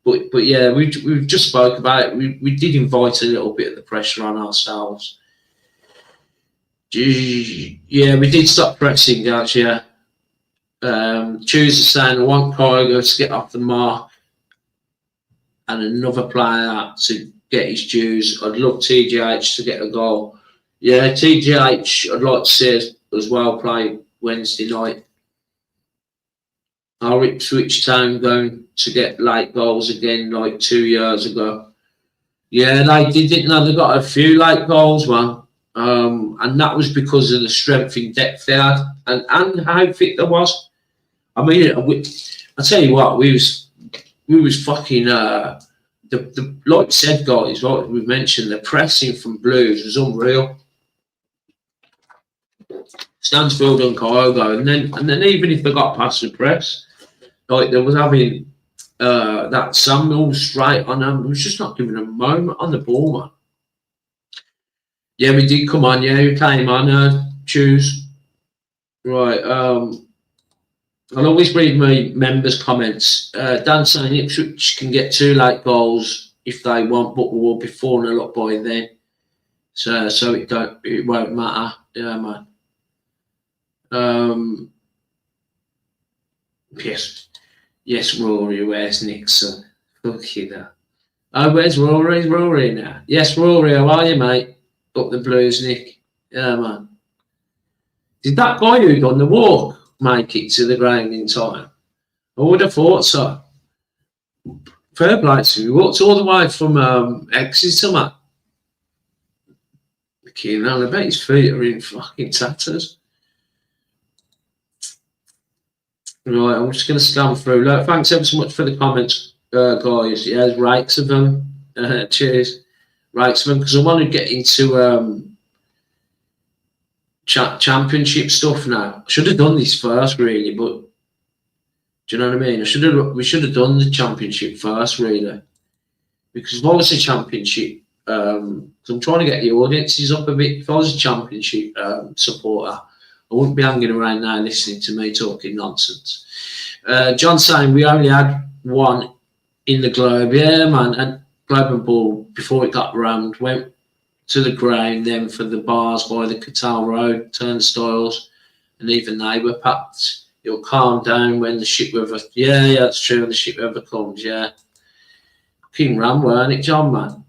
But yeah, we've just spoke about it. We did invite a little bit of the pressure on ourselves. Yeah, we did stop pressing, guys. Yeah. Choose saying I want Kygo to get off the mark and another player to get his dues. I'd love TGH to get a goal. Yeah, TGH, I'd like to see as well play Wednesday night. Our Ipswich Town going to get late goals again like 2 years ago. Yeah, they didn't know they got a few late goals, man. And that was because of the strength in depth they had and how fit there was. I mean, I tell you what, we was fucking the like I said, guys, like we've mentioned, the pressing from Blues was unreal. Stansfield and Kyogo, and then even if they got past the press, like they was having that Samuel straight on them, it was just not giving them a moment on the ball, man. Yeah, we did come on. Yeah, we came on. Choose. Right. I'll always read my members' comments. Dan saying Ipswich can get 2 late goals if they want, but we'll be 4-0 up by then. So it won't matter. Yeah, man. Yes, Rory. Where's Nixon? Fuck you there. Oh, where's Rory? Rory now. Yes, Rory. How are you, mate? Up the Blues, Nick. Yeah, man. Did that guy who done the walk make it to the ground in time? I would have thought so. Fair play to him. He walked all the way from Exeter, man. I bet his feet are in fucking tatters. Right, I'm just going to scan through. Look, thanks ever so much for the comments, guys. Yeah, there's rakes of them. Cheers. Right, because I want to get into championship stuff now. I should have done this first, really, but do you know what I mean? We should have done the championship first, really, because if I was a championship, I'm trying to get the audiences up a bit. If I was a championship supporter, I wouldn't be hanging around now listening to me talking nonsense. John saying we only had one in the Globe, yeah, man, and Globe and Ball, before it got rammed, went to the ground then for the bars by the Catal Road, turnstiles, and even they were packed. It'll calm down when the ship river, yeah, that's true, when the ship river comes, yeah. King ram, weren't it, John, man?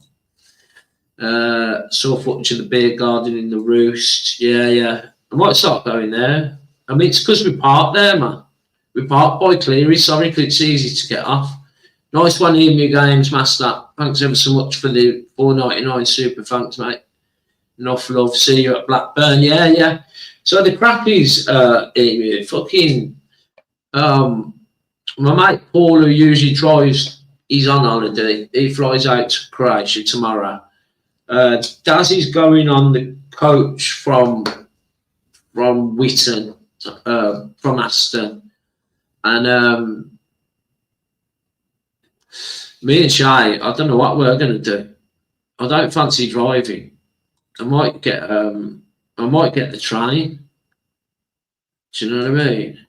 Saw footage of the beer garden in the Roost, yeah. I might start going there. I mean, it's because we parked there, man. We parked by Cleary, sorry, because it's easy to get off. Nice one, Emu Games Master. Thanks ever so much for the $4.99 super. Thanks, mate. Enough love. See you at Blackburn. Yeah, yeah. So the crack is, Emu, fucking, my mate Paul, who usually drives, he's on holiday. He flies out to Croatia tomorrow. Daz is going on the coach from Witten, from Aston. And me and Shay, I don't know what we're going to do. I don't fancy driving. I might get the train. Do you know what I mean?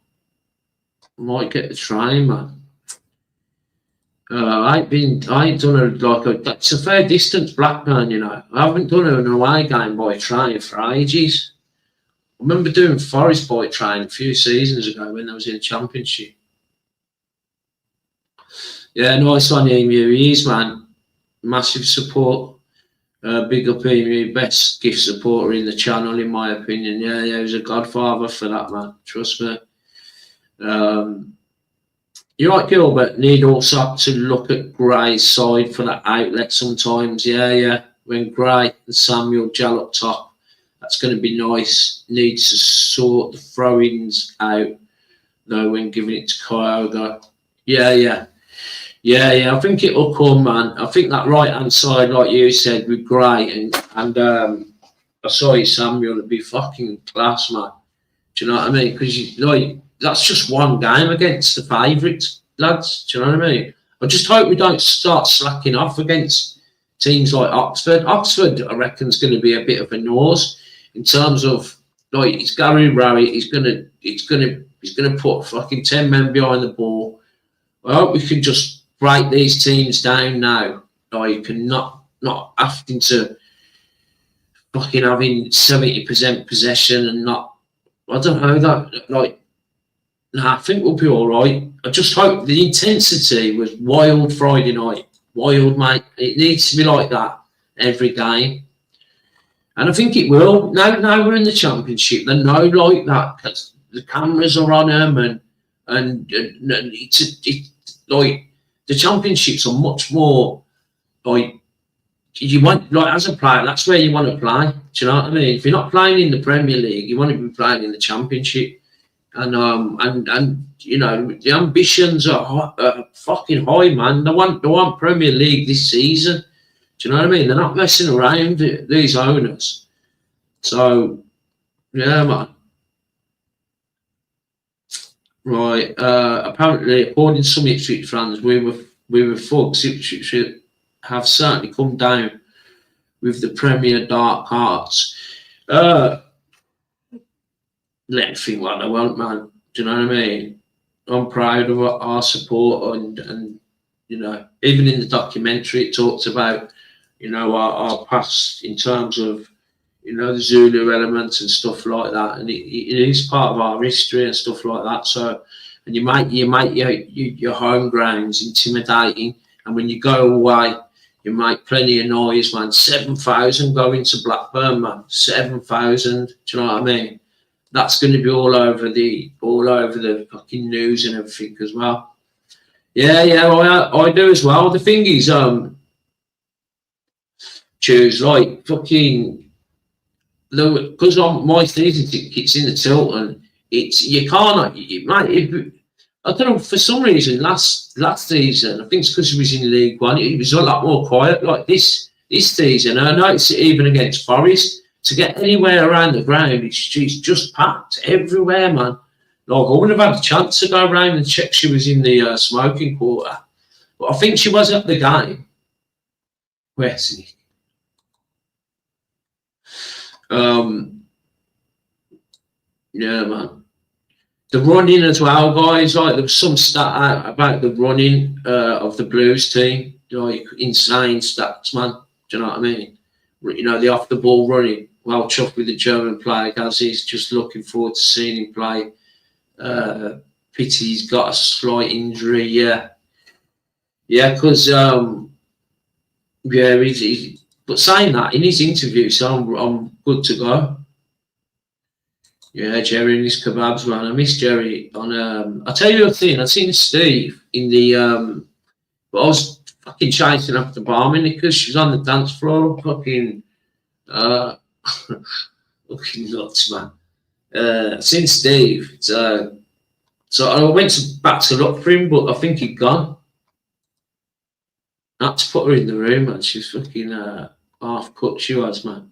I might get the train, man. I ain't done it's a fair distance, Blackburn, you know. I haven't done an away game by train for ages. I remember doing Forest by train a few seasons ago when I was in the Championship. Yeah, nice on Emu. He is, man. Massive support. Big up Emu, best gift supporter in the channel, in my opinion. Yeah, he was a godfather for that, man. Trust me. You're right, Gilbert. Need also to look at Gray's side for that outlet sometimes. Yeah, yeah. When Gray and Samuel gel up top, that's going to be nice. Needs to sort the throw-ins out, though, when giving it to Kyogo. Yeah, yeah. Yeah, yeah, I think it'll come, man. I think that right-hand side, like you said, with Gray and I saw you, Samuel, would be fucking class, man. Do you know what I mean? Because that's just one game against the favourites, lads. Do you know what I mean? I just hope we don't start slacking off against teams like Oxford. Oxford, I reckon, is going to be a bit of a nose in terms of it's Gary Rowett. He's gonna put fucking 10 men behind the ball. I hope we can just break these teams down now. You can not having to fucking having 70% possession and not. I don't know that I think we'll be all right. I just hope the intensity was wild Friday night. Wild, mate. It needs to be like that every game. And I think it will. Now we're in the Championship. They know like that because the cameras are on them and it's like the Championships are much more like you want, like as a player, that's where you want to play. Do you know what I mean? If you're not playing in the Premier League, you want to be playing in the Championship. And you know the ambitions are fucking high, man. They want Premier League this season. Do you know what I mean? They're not messing around, these owners. So yeah, man. Right. Apparently, according to some Ipswich fans, we were thugs. Ipswich have certainly come down with the Premier dark arts. Let them think what they want, man. Do you know what I mean? I'm proud of our support, and you know, even in the documentary, it talks about our past in terms of the Zulu elements and stuff like that, and it is part of our history and stuff like that. So, and you make your home grounds intimidating, and when you go away, you make plenty of noise, man. 7,000 going to Blackburn, man. 7,000. Do you know what I mean? That's going to be all over the fucking news and everything as well. Yeah, I do as well. The thing is, choose like fucking. Because my season ticket's in the Tilton, you can't, mate. I don't know, for some reason last season, I think it's because it was in League One, it was a lot more quiet. Like this season, I noticed it even against Forest. To get anywhere around the ground, it's just packed everywhere, man. Like I wouldn't have had a chance to go around and check she was in the smoking quarter, but I think she was at the game. Where's he? Yeah, man. The running as well, guys. Like there was some stat out about the running of the Blues team. Like insane stats, man. Do you know what I mean? The off the ball running. Well chuffed with the German player, as he's just looking forward to seeing him play. Pity he's got a slight injury. Yeah, because he's. But saying that in his interview, so I'm good to go. Yeah, Jerry and his kebabs, man. I miss Jerry on. I'll tell you a thing. I've seen Steve in the But I was fucking chasing after Barmy because she was on the dance floor, fucking, fucking nuts, man. Seen Steve. So I went back to look for him, but I think he'd gone. I had to put her in the room, man. She was fucking half cut, she was, man.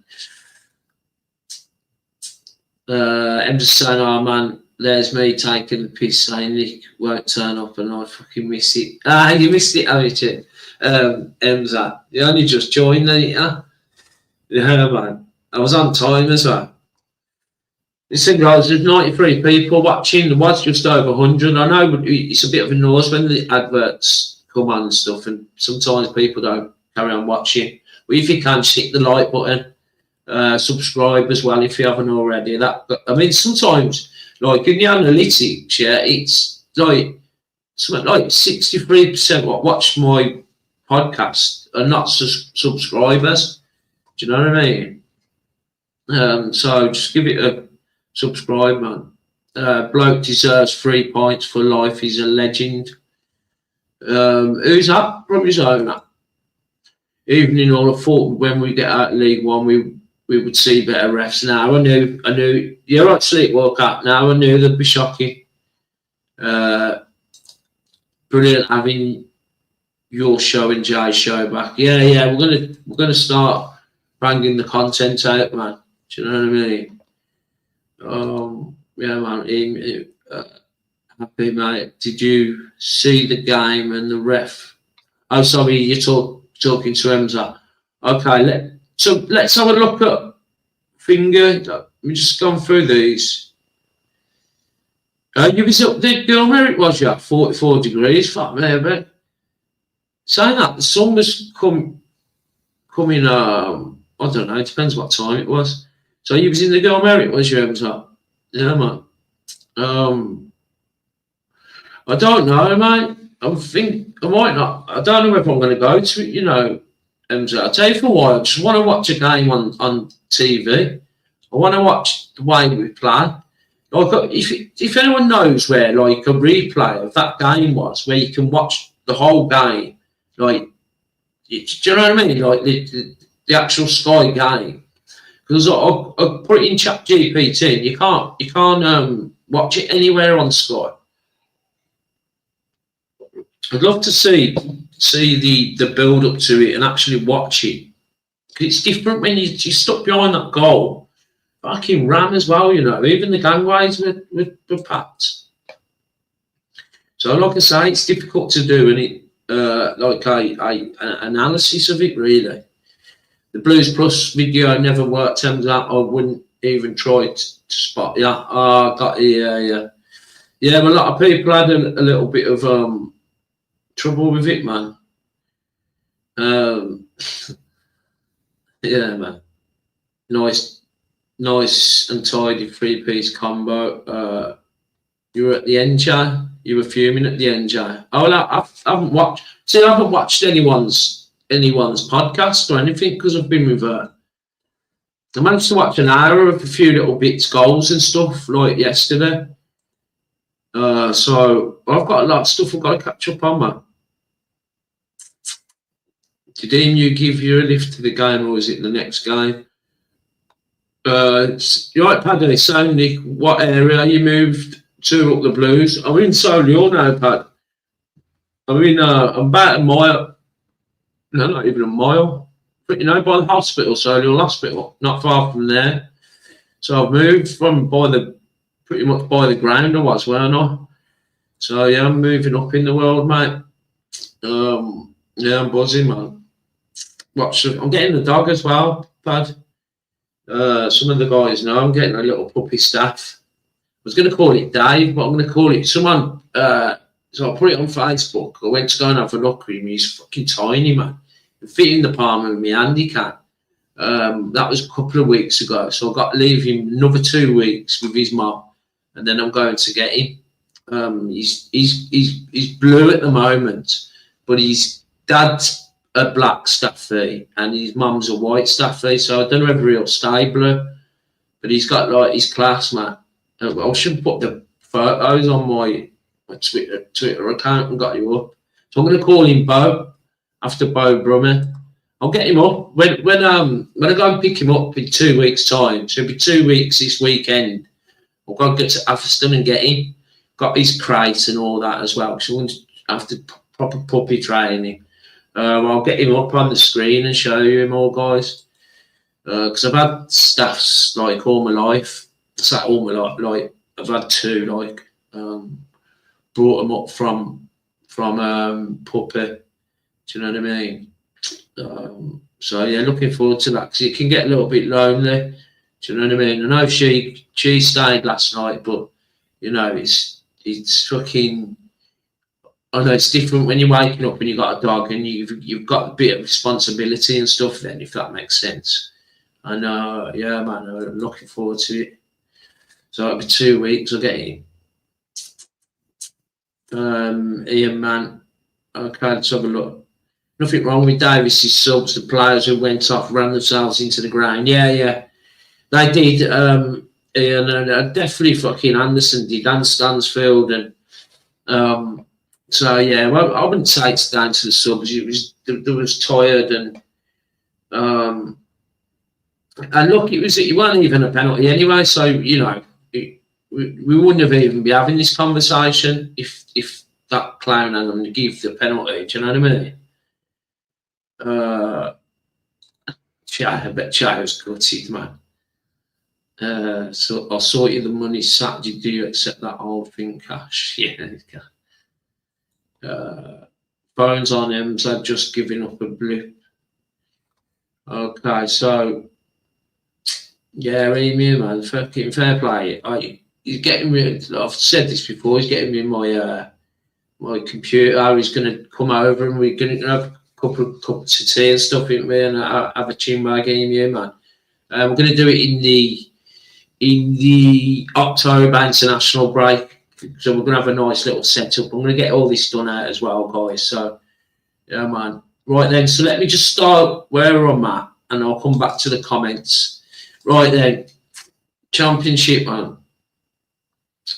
I'm just saying, oh, man, there's me taking the piss, saying Nick won't turn up, and I fucking miss it. Ah, you missed it, haven't you? Emza, you only just joined, didn't you? Yeah, man. I was on time as well. Listen, guys, there's 93 people watching. There was just over 100. I know it's a bit of a noise when the adverts come on and stuff, and sometimes people don't carry on watching. But if you can, hit the like button, subscribe as well if you haven't already. I mean, sometimes, like in the analytics, yeah, it's like something like 63% what watch my podcast are not subscribers. Do you know what I mean? So just give it a subscribe, man. Bloke deserves 3 points for life. He's a legend. Who's that? From his owner. Evening all, I thought when we get out of League One, we would see better refs. Now I knew. You're right, sleepwalker. Now I knew they'd be shocking. Brilliant having your show and Jay's show back. Yeah. We're gonna start banging the content out, man. Do you know what I mean? Yeah, man. Happy, mate. Did you see the game and the ref? Oh, sorry, you're talking to Emza. Okay, let's have a look at finger. We've just gone through these. You was up the girl where it was, yeah, 44 degrees. Fuck me, but saying that the sun was coming. I don't know. It depends what time it was. So you was in the girl where it was, you Emza. Yeah, man. I don't know, mate. I might not. I don't know if I'm going to go to it, you know. I'll tell you for why. I just want to watch a game on TV. I want to watch the way we play. Like, if anyone knows where, like, a replay of that game was, where you can watch the whole game, like, do you know what I mean? Like, the actual Sky game. Because I put it in ChatGPT, you can't watch it anywhere on Sky. I'd love to see the build up to it and actually watch it. It's different when you're stuck behind that goal. Fucking ram as well, you know. Even the gangways were packed. So, like I say, it's difficult to do, and it like an analysis of it really. The Blues Plus video never worked. Turns out I wouldn't even try to spot. Yeah, got yeah. But a lot of people had a little bit of trouble with it, man. Yeah, man. Nice and tidy 3-piece combo. You were at the end, Jay. You were fuming at the end, Jay. Oh, I haven't watched. See, I haven't watched anyone's podcast or anything because I've been with her. I managed to watch an hour of a few little bits, goals and stuff like yesterday. So I've got a lot of stuff I've got to catch up on, man. Did you give you a lift to the game, or was it the next game? You're right, Paddy. So, Nick, what area you moved to up the Blues? I'm in Solihull now, Pad. I'm about a mile. No, not even a mile. But, you know, by the hospital, Solihull Hospital, not far from there. So I've moved from pretty much by the ground I was, weren't I? So yeah, I'm moving up in the world, mate. Yeah, I'm buzzing, man. I'm getting the dog as well, Pad. Some of the guys know I'm getting a little puppy staff. I was going to call it Dave, but I'm going to call it someone. So I put it on Facebook. I went to go and have a look at him. He's fucking tiny, man. He fit in the palm of my handicap. That was a couple of weeks ago. So I've got to leave him another 2 weeks with his mum, and then I'm going to get him. He's blue at the moment, but his dad's a black staffy and his mum's a white staffy, so I don't know whether he'll stay blue, but he's got like his class, man. I should put the photos on my Twitter account and got you up. So I'm going to call him Bo after Bo Brummer. I'll get him up when I go and pick him up in 2 weeks' time. So it'll be 2 weeks this weekend. I'll go and get to Atherstone and get him. Got his crate and all that as well. So I have to proper puppy training. I'll get him up on the screen and show you him all, guys. Because I've had staffs like all my life. It's like all my life. Like I've had two. Like brought them up from puppy. Do you know what I mean? So yeah, looking forward to that because it can get a little bit lonely. Do you know what I mean? I know she stayed last night, but you know it's fucking. I know it's different when you're waking up and you've got a dog and you've got a bit of responsibility and stuff. Then, if that makes sense. And yeah, man, I'm looking forward to it. So it'll be 2 weeks. I'll get him. Ian, man. Okay, let's have a look. Nothing wrong with Davis's subs. The players who went off ran themselves into the ground. Yeah, they did. Ian, and definitely fucking Anderson did, and Stansfield, and so yeah. Well, I wouldn't say it's down to the subs. It was tired and look, it wasn't even a penalty anyway. So you know, we wouldn't have even be having this conversation if that clown had them to give the penalty. Do you know what I mean? I bet Chao's gutted, man. So I'll sort you the money Saturday. Do you accept that whole thing cash? Yeah. Phones on him, so I've just given up a blip. Okay, so yeah, Amy, man, fucking fair play. He's getting me. I've said this before. He's getting me my my computer. He's going to come over and we're going to have a couple of cups of tea and stuff in me and have a chinwag game here, man. We're going to do it in the October international break. So we're going to have a nice little setup. I'm going to get all this done out as well, guys. So yeah, man. Right then. So let me just start where I'm at, and I'll come back to the comments. Right then, Championship, man.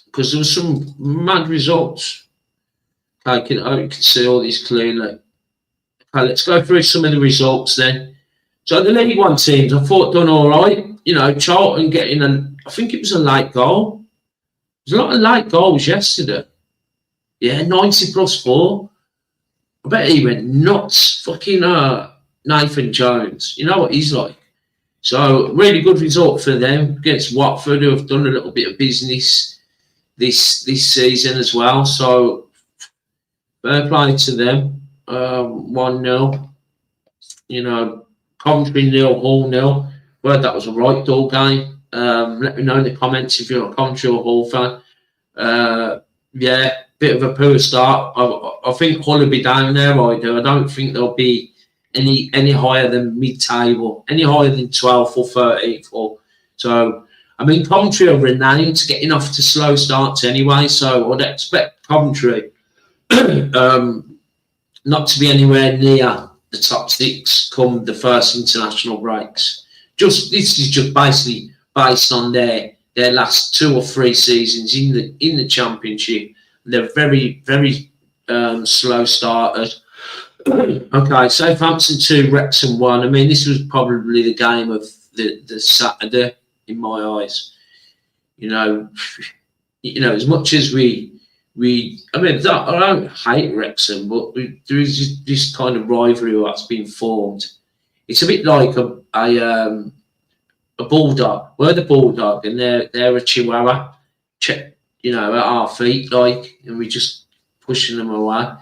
Because there was some mad results. I can see all these clearly. Okay, let's go through some of the results then. So the League One teams, I thought done all right. You know, Charlton getting I think it was a late goal. There's a lot of late goals yesterday. Yeah, 90+4. I bet he went nuts. Fucking Nathan Jones. You know what he's like. So really good result for them against Watford, who have done a little bit of business this season as well. So fair play to them. 1-0. You know, Coventry 0, Hull 0. Well, that was a right door game. Let me know in the comments if you're a Coventry or Hull fan. Yeah, bit of a poor start. I think Hull will be down there. I don't think they'll be any higher than mid-table, any higher than 12th or 13th. So, I mean, Coventry are renowned to getting off to slow starts anyway. So I'd expect Coventry not to be anywhere near the top 6 come the first international breaks. This is just basically based on their last 2 or 3 seasons in the Championship. They're very, very slow starters. Okay, Southampton 2, Wrexham 1. I mean, this was probably the game of the Saturday in my eyes. You know, as much as I mean, I don't hate Wrexham, but there is this kind of rivalry that's been formed. It's a bit like a bulldog. We're the bulldog, and they're a chihuahua. You know, at our feet, like, and we're just pushing them away.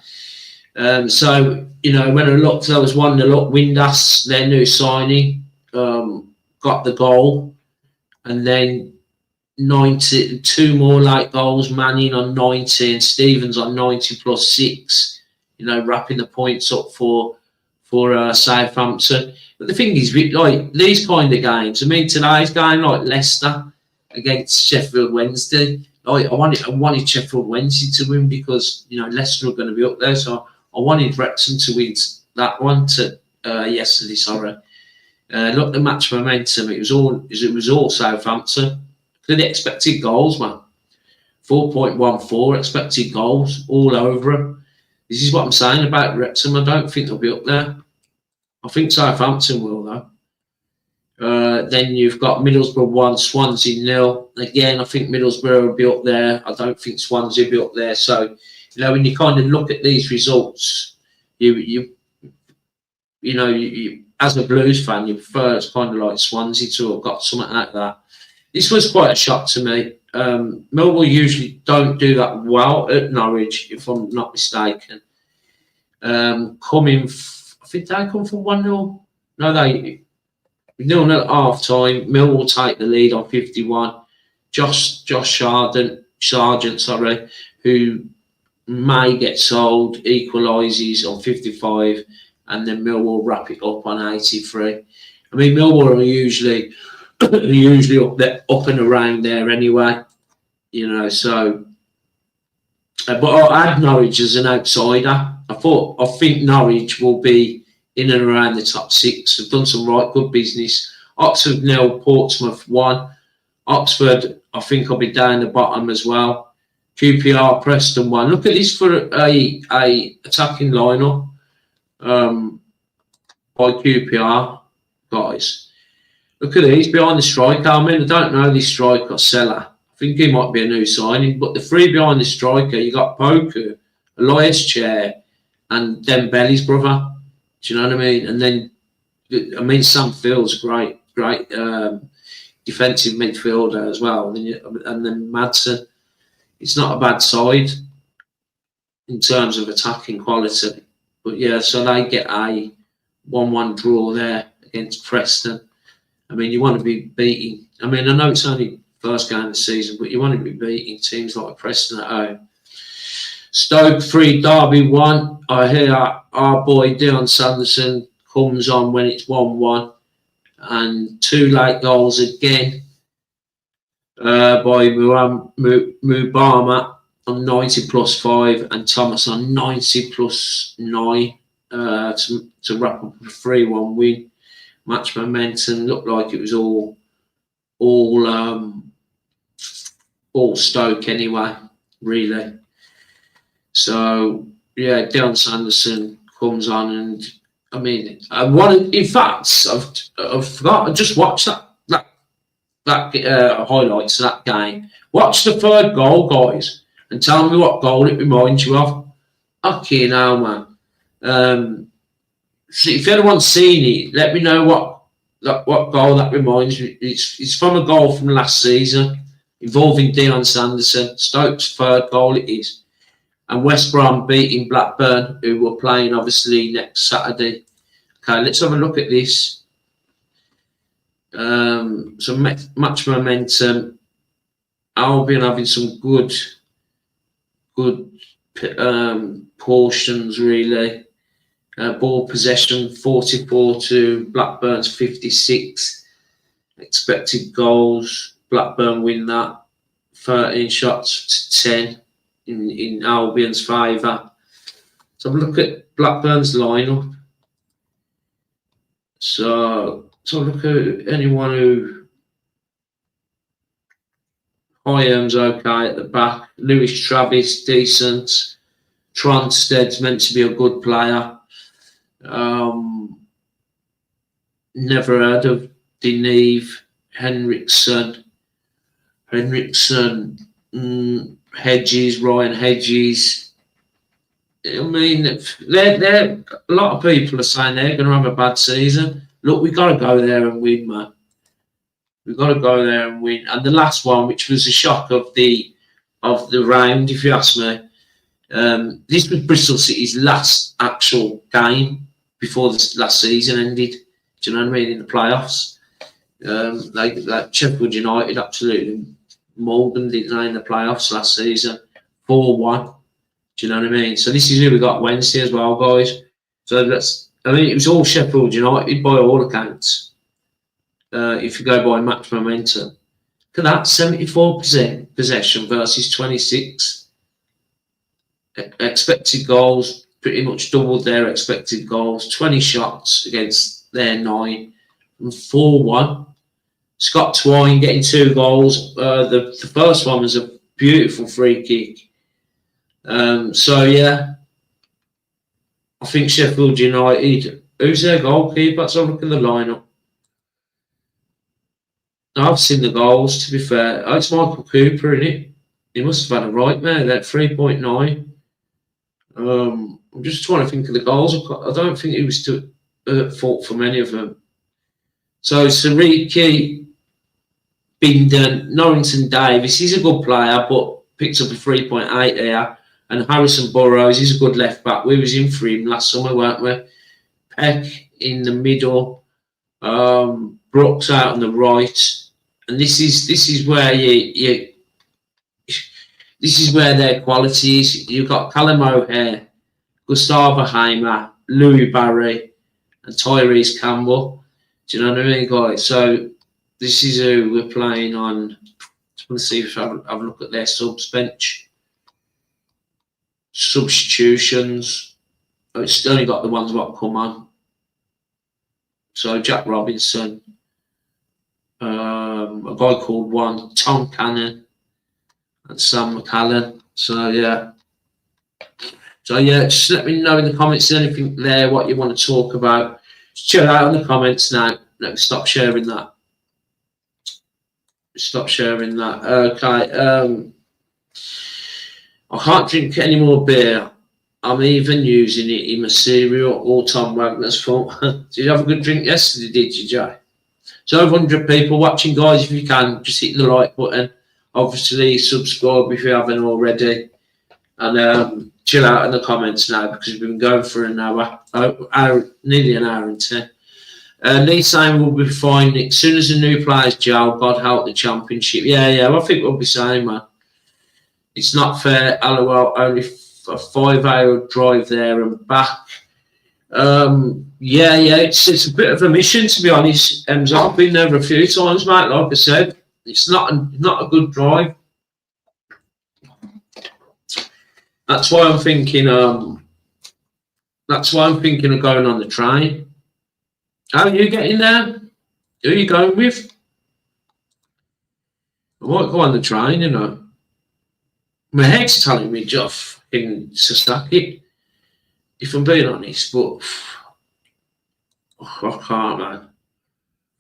So you know, when I looked, I was 1-0 up. Windass, their new signing, got the goal, and then 2 more late goals. Manning on 90 and Stevens on 90+6. You know, wrapping the points up for Southampton. But the thing is, like these kind of games. I mean, today's game, like Leicester against Sheffield Wednesday. Like I wanted Sheffield Wednesday to win because you know Leicester are going to be up there. So I wanted Wrexham to win that one yesterday. Sorry. Look, the match momentum. It was all Southampton. The expected goals, man. 4.14 expected goals all over them. This is what I'm saying about Wrexham. I don't think they'll be up there. I think Southampton will, though. Then you've got Middlesbrough 1, Swansea 0. Again, I think Middlesbrough will be up there. I don't think Swansea will be up there. So, you know, when you kind of look at these results, you as a Blues fan, you prefer it's kind of like Swansea to have got something like that. This was quite a shock to me. Millwall usually don't do that well at Norwich, if I'm not mistaken. I think they come from 1-0. No, they 0-0 at half time. Millwall take the lead on 51. Josh Sargent, who may get sold, equalises on 55, and then Millwall wrap it up on 83. I mean, Millwall are usually up and around there anyway, you know. So, but I had Norwich as an outsider. I think Norwich will be in and around the top 6. They've done some right good business. Oxford 0, Portsmouth 1. Oxford, I think, will be down the bottom as well. QPR, Preston 1. Look at this for a attacking lineup by QPR, guys. Look at these behind the striker. I mean, I don't know this striker, Seller. I think he might be a new signing, but the three behind the striker, you got Poku, Elias Chair, and Dembele's brother. Do you know what I mean? And then, I mean, Sam Field's great defensive midfielder as well. And then Madsen. It's not a bad side in terms of attacking quality. But yeah, so they get a 1-1 draw there against Preston. I mean, you want to be beating. I mean, I know it's only first game of the season, but you want to be beating teams like Preston at home. Stoke 3, Derby 1. I hear our boy Dion Sanderson comes on when it's 1-1. And 2 late goals again by Mubama on 90+5 and Thomas on 90+9 to wrap up a 3-1 win. Match momentum looked like it was all Stoke anyway, really. So yeah, Dion Sanderson comes on, and I mean, in fact, I've forgot. I just watched that highlights of that game. Watch the third goal, guys, and tell me what goal it reminds you of. Okay, now, man. So if anyone's seen it, let me know what goal that reminds me. It's from a goal from last season involving Dion Sanderson. Stoke's third goal it is. And West Brom beating Blackburn, who were playing obviously next Saturday. Okay, let's have a look at this. Some match momentum. Albion having some good portions, really. Ball possession 44 to Blackburn's 56. Expected goals, Blackburn win that. 13 shots to 10 in Albion's favour. So have a look at Blackburn's lineup. So look at anyone who Hyam's okay at the back. Lewis Travis, decent. Tronsted's meant to be a good player. Never heard of Deneve, Henriksen, Hedges, Ryan Hedges. I mean, a lot of people are saying they're going to have a bad season. Look, we've got to go there and win, man. We've got to go there and win. And the last one, which was a shock of the round, if you ask me, this was Bristol City's last actual game before the last season ended. Do you know what I mean? In the playoffs, like Sheffield United absolutely mauled them, didn't they, in the playoffs last season, 4-1. Do you know what I mean? So this is who we got Wednesday as well, guys. So it was all Sheffield United by all accounts. If you go by match momentum, look at that, 74% possession versus 26. Expected goals pretty much doubled their expected goals. 20 shots against their 9 and 4-1. Scott Twine getting 2 goals. The first one was a beautiful free kick. So yeah, I think Sheffield United. Who's their goalkeeper? Let's have a look at the lineup. I've seen the goals, to be fair. Oh, it's Michael Cooper, isn't it? He must have had a right there, that 3.9. I'm just trying to think of the goals. I don't think he was too at fault for many of them. So Sariki, Bindon, Norrington Davis, he's a good player, but picks up a 3.8 there. And Harrison Burrows, he's a good left back. We was in for him last summer, weren't we? Peck in the middle, Brooks out on the right, and this is where this is where their quality is. You've got Callum O'Hare, Gustavo Hamer, Louis Barry, and Tyrese Campbell. Do you know what I mean, guys? So this is who we're playing on. Just want to see if I have a look at their subs bench. Substitutions. Oh, it's only got the ones what come on. So Jack Robinson, a guy called Tom Cannon, and Sam McCallan. So yeah. Just let me know in the comments anything there what you want to talk about. Just chill out in the comments now. Let me stop sharing that. Stop sharing that. Okay. I can't drink any more beer. I'm even using it in my cereal or Tom Wagner's fault. Did you have a good drink yesterday, did you, Jay? So 100 people watching, guys. If you can, just hit the like button. Obviously, subscribe if you haven't already. And chill out in the comments now because we've been going for an hour, nearly an hour and 10. Lee saying we'll be fine. As soon as the new players gel, God help the championship. Yeah, I think we'll be saying, man. It's not fair. LOL, only a 5-hour drive there and back. It's a bit of a mission, to be honest. I've been there a few times, mate. Like I said, it's not a good drive. That's why I'm thinking. That's why I'm thinking of going on the train. How are you getting there? Who are you going with? I might go on the train, you know. My head's telling me just in Sasaki, if I'm being honest, but I can't, man.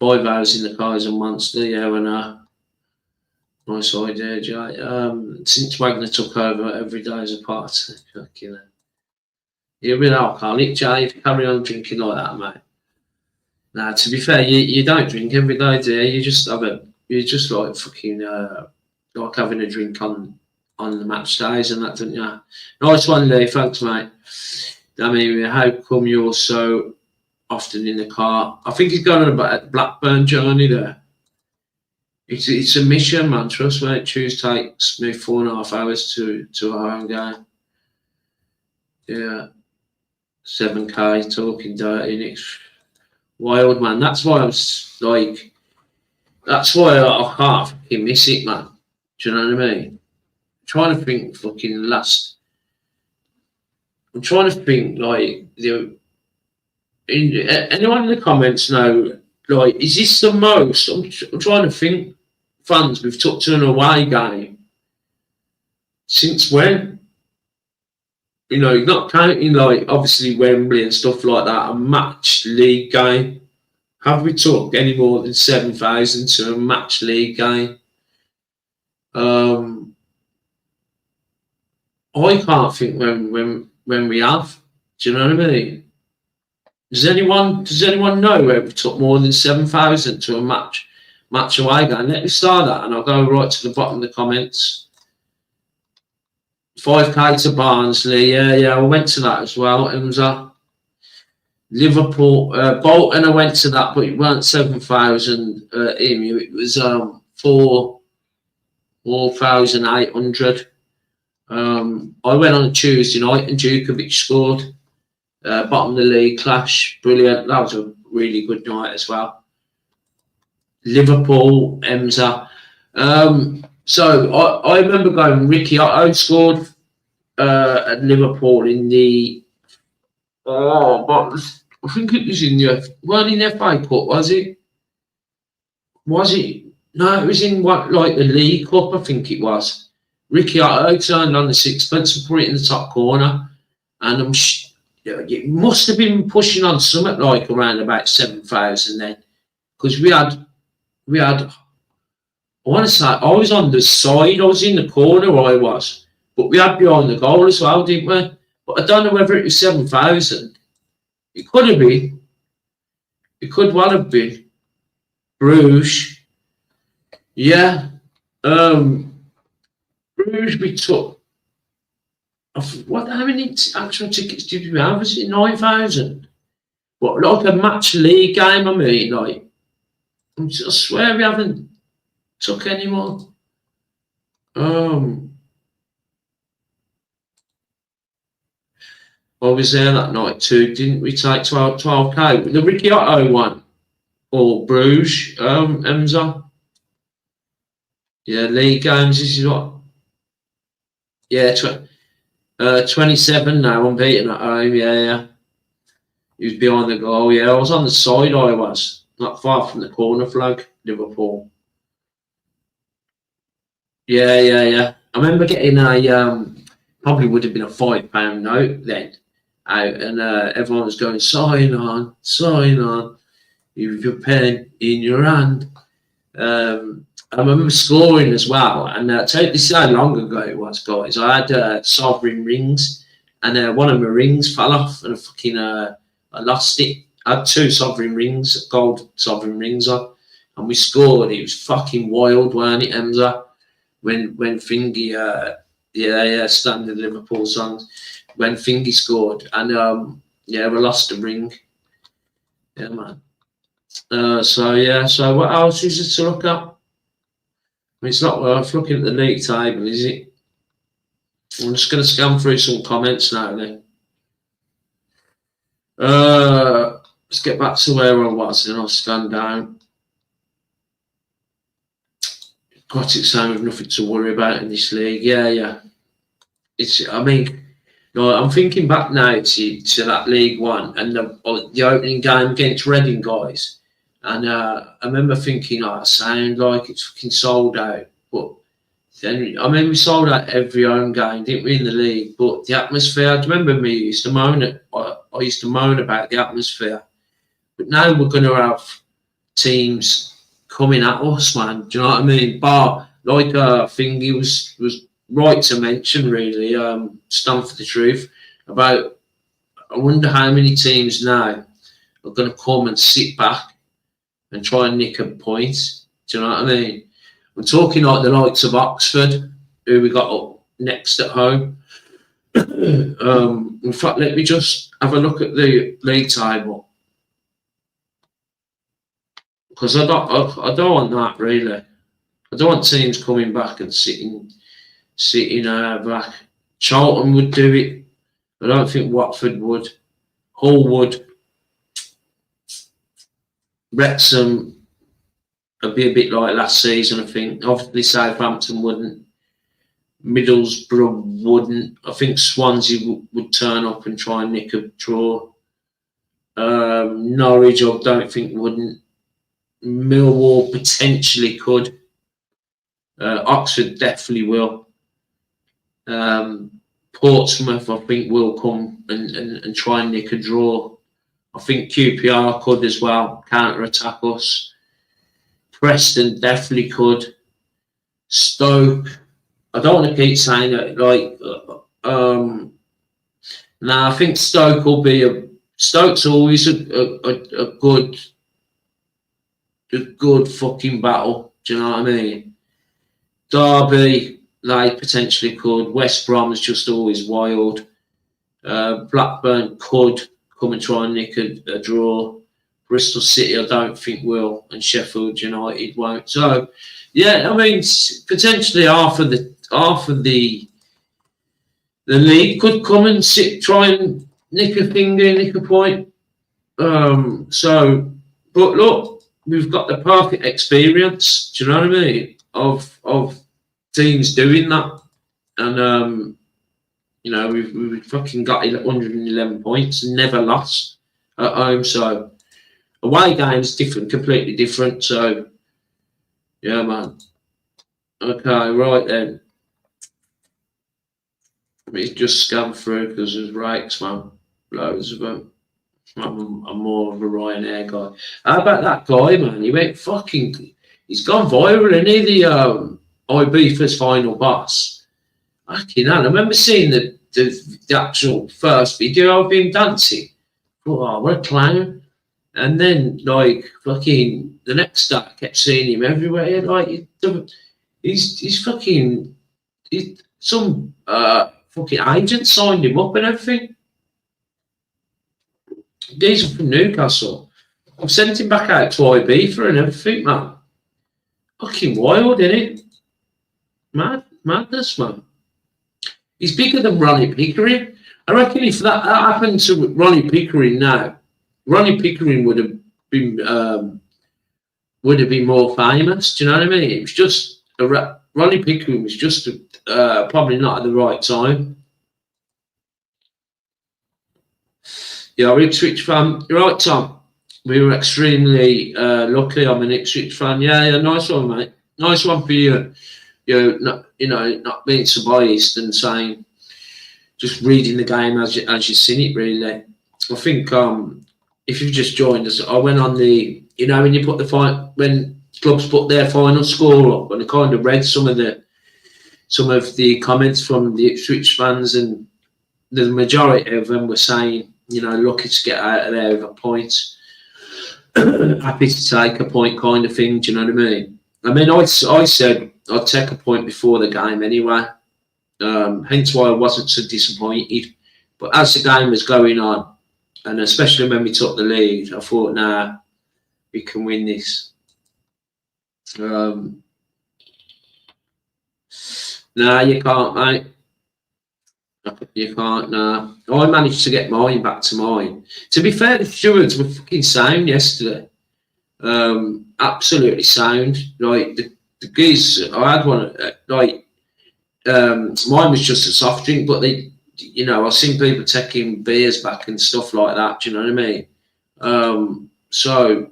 5 hours in the car is a monster, yeah, and nice idea, Jay. Since Wagner took over, every day is a party. You're an alcoholic, Jay, if you carry on drinking like that, mate. Now, to be fair, you don't drink every day, do you? You just like fucking like having a drink on the match days and that, don't you? Nice one, Lee. Thanks, mate. I mean, how come you're so often in the car? I think he's going on a Blackburn journey there. It's a mission, man. Trust me. Choose takes me 4.5 hours to a home game. Yeah. 7K talking dirty. It's wild, man. That's why I was like, that's why I can't fucking miss it, man. Do you know what I mean? Trying to think fucking last. I'm trying to think like anyone in the comments know like is this the most? I'm trying to think fans we've took to an away game since when? You know, not counting like obviously Wembley and stuff like that. A match league game. Have we took any more than 7,000 to a match league game? I can't think when we have. Do you know what I mean? Does anyone know where we took more than 7,000 to a match away game? Let me start that and I'll go right to the bottom of the comments. 5K to Barnsley, yeah, I went to that as well. It was Liverpool, Bolton. I went to that, but it weren't 7,000 EMU. It was 4,800. I went on a Tuesday night and Djukovic scored. Bottom of the league clash, brilliant. That was a really good night as well. Liverpool, Emsa. So I remember going. Ricky Otto scored at Liverpool in the. But I think it was in the. Weren't in the FA Cup, was it? Was it? No, it was in what like the League Cup. I think it was. Ricky Otto turned on the sixpence and put it in the top corner, and it must have been pushing on something like around about 7,000 then, because we had. I want to say I was on the side. I was in the corner. I was, but we had behind the goal as well, didn't we? But I don't know whether it was 7,000. It could have been. It could well have been. Bruges. Yeah. Bruges we took. How many actual tickets did we have? Was it 9,000? What, like a match league game? I mean, like, I swear we haven't took any more. I was there that night too. Didn't we take 12K? The Ricciotto one, or Bruges, Emza. Yeah, league games. This is what. Yeah, 27 now. I'm beating at home. Yeah. He was behind the goal. Yeah, I was on the side. I was not far from the corner flag. Liverpool. Yeah. I remember getting a probably would have been a £5 note then out, and everyone was going, sign on, with your pen in your hand. I remember scoring as well, and this is how long ago it was, guys. I had sovereign rings, and one of my rings fell off, and I lost it. I had 2 sovereign rings, gold sovereign rings on, and we scored. It was fucking wild, weren't it, Emza? When Fingy, standing Liverpool songs, when Fingy scored, and we lost the ring. Yeah, man. So what else is it to look at? I mean, it's not worth looking at the league table, is it? I'm just going to scan through some comments now then. Let's get back to where I was, and I'll scan down. Got it, sound with nothing to worry about in this league. Yeah. I mean, I'm thinking back now to that League One and the opening game against Reading, guys. And I remember thinking, it sounds like it's fucking sold out. But then, we sold out every home game, didn't we, in the league? But the atmosphere, do you remember me? I used to moan about the atmosphere. But now we're going to have teams coming at us, man. Do you know what I mean? But like Thingy was right to mention, really, stand for the truth, about, I wonder how many teams now are going to come and sit back and try and nick a point. Do you know what I mean? I'm talking like the likes of Oxford, who we got up next at home. In fact, let me just have a look at the league table, because I don't want that, really. I don't want teams coming back and sitting back. Charlton would do it. I don't think Watford would. Hull would. Wrexham would be a bit like last season, I think. Obviously, Southampton wouldn't. Middlesbrough wouldn't. I think Swansea would turn up and try and nick a draw. Norwich, I don't think wouldn't. Millwall potentially could. Oxford definitely will. Portsmouth, I think, will come and try and nick a draw. I think QPR could as well, counter-attack us. Preston definitely could. Stoke, I don't want to keep saying it, I think Stoke will be Stoke's always a good fucking battle. Do you know what I mean? Derby, they potentially could. West Brom is just always wild. Blackburn could come and try and nick a draw. Bristol City, I don't think will, and Sheffield United won't. So, potentially half of the league could come and try and nick a point. But look, we've got the perfect experience. Do you know what I mean? Of teams doing that, and we've fucking got 111 points and never lost at home. So away games different, completely different. So yeah, man. Okay, right then. Let me just scan through because there's rakes, man. Loads of them. I'm more of a Ryanair guy. How about that guy, man? He went fucking. He's gone viral, isn't he? The Ibiza's final boss. Fucking hell! I remember seeing the actual first video of him dancing. Oh, what a clown! And then like fucking the next day, I kept seeing him everywhere. Like he's fucking. Some fucking agent signed him up and everything. Geezer from Newcastle. I've sent him back out to Ibiza and everything, man. Fucking wild, isn't it? Madness, man. He's bigger than Ronnie Pickering. I reckon if that happened to Ronnie Pickering now, Ronnie Pickering would have been more famous. Do you know what I mean? It was just Ronnie Pickering was just probably not at the right time. Yeah, we're Ipswich fan. You're right, Tom. We were extremely lucky. I'm an Ipswich fan. Yeah, nice one, mate. Nice one for you. Not being so biased and saying, just reading the game as you've seen it. Really, I think if you've just joined us, I went on the when you put when clubs put their final score up, and I kind of read some of the comments from the Ipswich fans, and the majority of them were saying, lucky to get out of there with a point. Happy to take a point kind of thing, do you know what I mean? I said I'd take a point before the game anyway. Hence why I wasn't so disappointed. But as the game was going on, and especially when we took the lead, I thought, nah, we can win this. Nah, you can't, mate. You can't, nah. I managed to get mine back to mine. To be fair, the stewards were fucking sound yesterday. Absolutely sound. Like the geese, I had one. Mine was just a soft drink, but I've seen people taking beers back and stuff like that. Do you know what I mean? So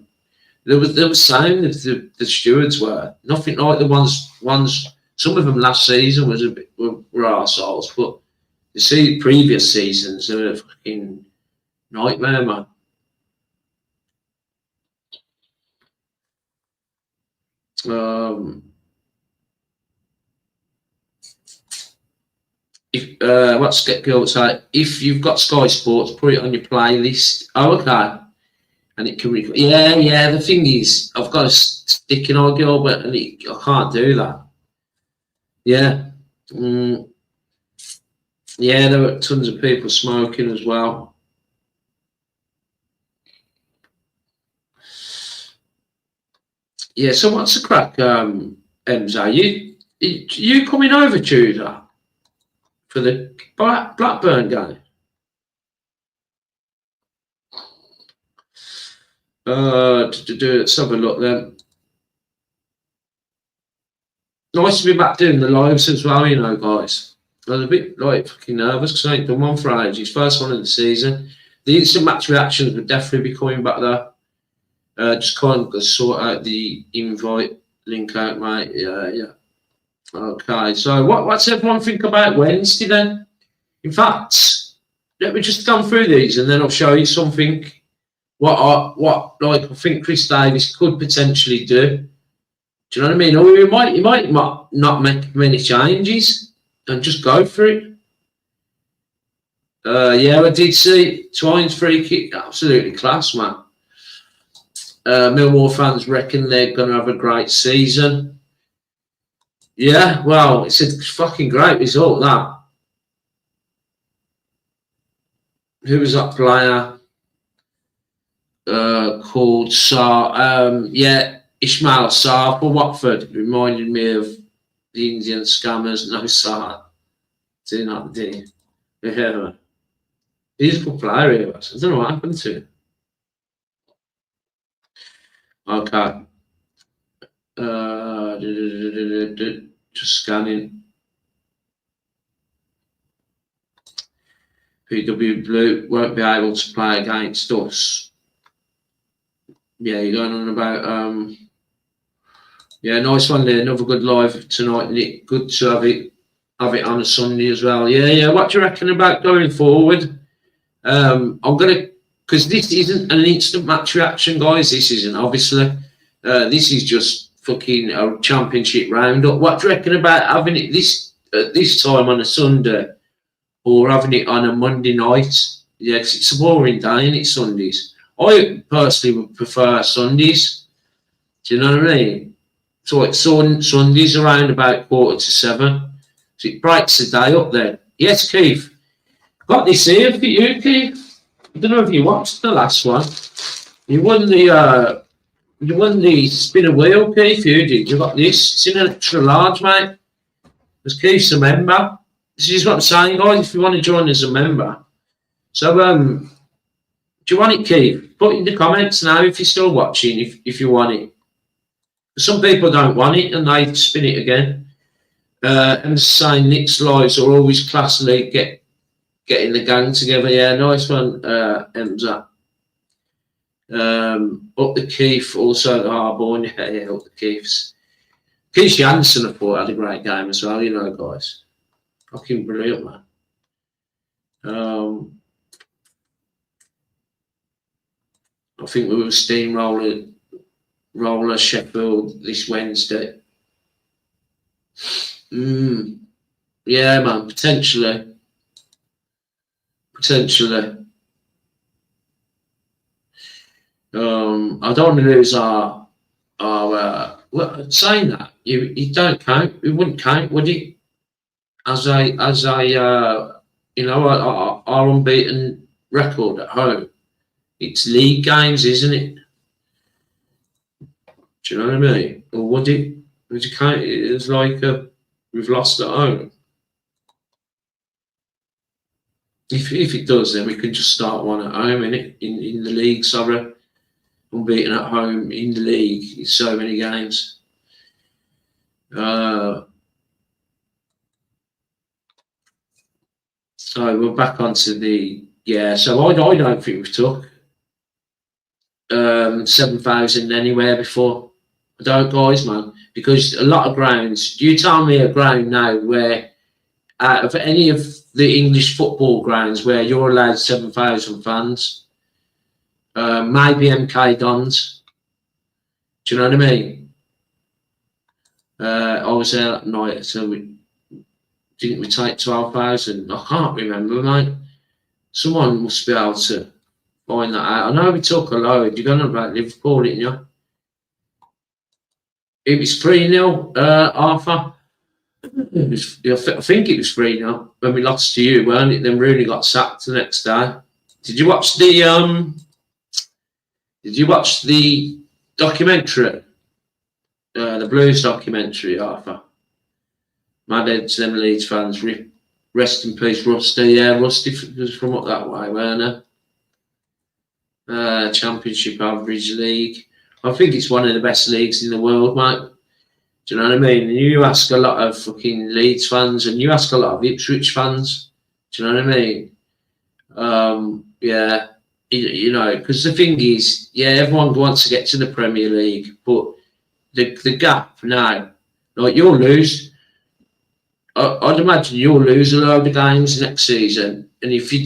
there was sound. The stewards were nothing like the ones. Some of them last season were arseholes, but you see previous seasons, they were a fucking nightmare, man. What's get girls say? If you've got Sky Sports, put it on your playlist. Oh, okay. And it can record. Yeah. The thing is, I've got a stick in our girl, but I can't do that. Yeah. Yeah, there were tons of people smoking as well. Yeah, so what's the crack, Emza? You coming over Tudor for the Blackburn game? Let's have a look then. Nice to be back doing the lives as well, guys. I was a bit fucking nervous because I ain't done one for ages. First one of the season. The instant match reactions would definitely be coming back there. Just kind of sort out the invite link out, mate. Yeah. Okay, so what's everyone think about Wednesday then? In fact, let me just go through these and then I'll show you something. What I think Chris Davies could potentially do. Do you know what I mean? Or he might not make many changes and just go for it. Yeah, I did see Twine's free kick, absolutely class, man. Millwall fans reckon they're going to have a great season. Yeah, well, it's a fucking great result, that. Who was that player? Called Sarr. Yeah, Ismail Sarr for Watford. Reminded me of the Indian scammers. No, Sarr. Did not, did he? Yeah. He's a good player here. I don't know what happened to him. Okay. Just scanning. PW Blue won't be able to play against us. Yeah, you're going on about yeah, nice one there. Another good live tonight, Nick. Good to have it on a Sunday as well. Yeah. What do you reckon about going forward? I'm gonna, because this isn't an instant match reaction, guys. This isn't, obviously. This is just fucking a championship roundup. What do you reckon about having it this time on a Sunday, or having it on a Monday night? Yeah, 'cause it's a boring day, and it's Sundays. I personally would prefer Sundays. Do you know what I mean? So it's Sundays around about 6:45. So it breaks the day up then. Yes, Keith. Got this here for you, Keith. I don't know if you watched the last one. You won the spin a wheel, Keith. You did. You got this. It's in an extra large, mate. Because Keith's a member. This is what I'm saying, guys. If you want to join as a member. So, do you want it, Keith? Put in the comments now if you're still watching. If you want it. Some people don't want it and they spin it again. And saying Nick's lives are always classily getting the gang together. Yeah, nice one, Emza. Up the Keith, also the Harborne. Yeah, up the Keiths. Keith Jansen, I thought, had a great game as well, you know, guys. Fucking brilliant, man. I think we were steamrolling Sheffield this Wednesday. Yeah, man, potentially. I don't want to lose our well, saying that you don't count. It wouldn't count, would it? As a you know, our unbeaten record at home. It's league games, isn't it? Do you know what I mean? Or would it? Would you count it as like we've lost at home? If it does, then we can just start one at home, innit? In the league, sorry. Unbeaten at home in the league. It's so many games. So we're back onto the So I don't think we've took 7,000 anywhere before. I don't, guys, man, because a lot of grounds. Do you tell me a ground now where out of any of the English football grounds where you're allowed 7,000 fans? Maybe MK Dons. Do you know what I mean? I was there that night, so didn't we take 12,000? I can't remember, mate. Someone must be able to find that out. I know we took a load. You're going on about Liverpool, didn't you? It was 3-0, Arthur. I think it was 3-0 when we lost to you, weren't it? Then Rooney got sacked the next day. Did you watch the documentary? The Blues documentary, Arthur. My dad's them Leeds fans. Rest in peace, Rusty. Yeah, Rusty was from up that way, weren't he? Championship average league. I think it's one of the best leagues in the world, mate. Do you know what I mean? And you ask a lot of fucking Leeds fans, and you ask a lot of Ipswich fans. Do you know what I mean? Yeah, you know, because the thing is, yeah, everyone wants to get to the Premier League, but the gap now, like you'll lose. I'd imagine you'll lose a load of games next season, and if you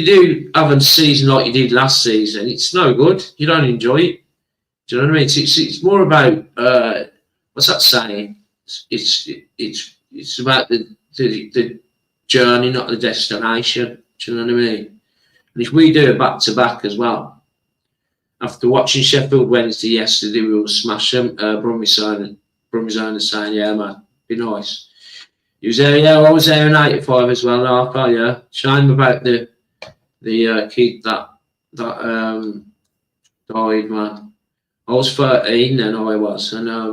do have a season like you did last season, it's no good. You don't enjoy it. Do you know what I mean? It's more about what's that saying? It's about the journey, not the destination. Do you know what I mean? And if we do a back to back as well, after watching Sheffield Wednesday yesterday, we will smash them. Brummy Zone is saying, yeah, man, be nice. He was there, yeah. I was there in '85 as well, Arthur. Yeah, shame about the kid that died, man. I was 13 then, I was, and I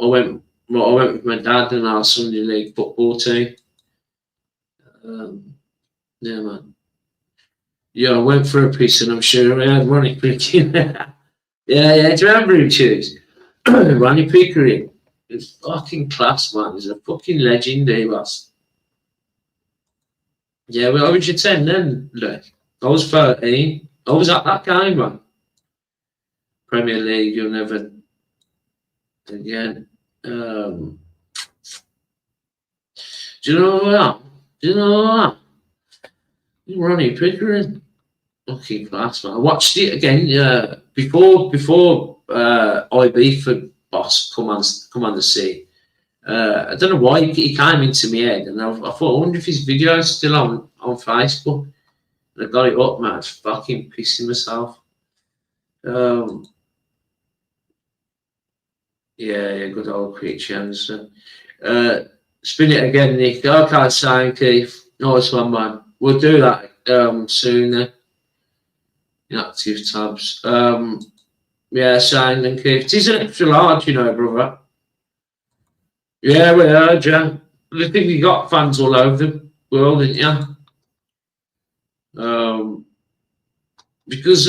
went with my dad and our Sunday league football team. Yeah, man. Yeah, I went for a piece, and I'm sure I had Ronnie Pickering. yeah. Do you remember him, Cheers? Ronnie Pickering. It's fucking class, man. He's a fucking legend, he was. Yeah, well, I was 10 then, look. I was 13. I was at that game, man. Premier League, you'll never again. Do you know what? Ronnie Pickering. Lucky class, man. I watched it again before IB for Boss come on the scene. I don't know why he came into my head, and I thought, I wonder if his video is still on Facebook. And I got it up, man. I was fucking pissing myself. Yeah, good old Creature Anderson. Spin it again, Nick. Okay, sign Keith. Nice one, man. We'll do that soon then. In active tabs. Yeah, signed and Keith. It is an extra large, you know, brother. Yeah, we heard you. I think you got fans all over the world, didn't you? Because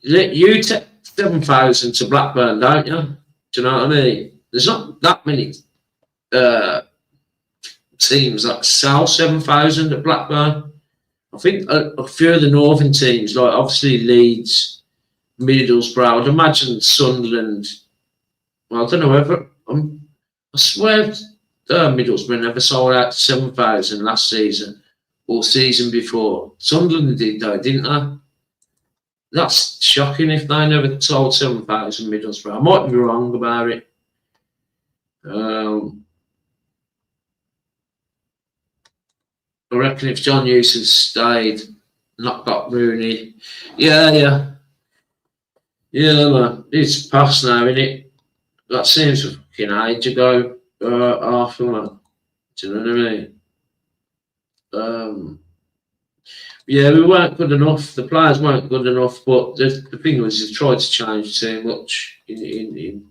you take 7,000 to Blackburn, don't you? Do you know what I mean? There's not that many teams that sell 7,000 at Blackburn. I think a few of the northern teams, like obviously Leeds, Middlesbrough, I'd imagine Sunderland. Well, I don't know whether. I swear Middlesbrough never sold out 7,000 last season or season before. Sunderland did though, didn't they? That's shocking if they never sold 7,000 Middlesbrough. I might be wrong about it. I reckon if John Hughes had stayed, not got Rooney. Yeah, man. It's past now, isn't it? That seems a fucking age ago, Arthur, man. Do you know what I mean? Yeah, we weren't good enough. The players weren't good enough, but the thing was, they tried to change too much in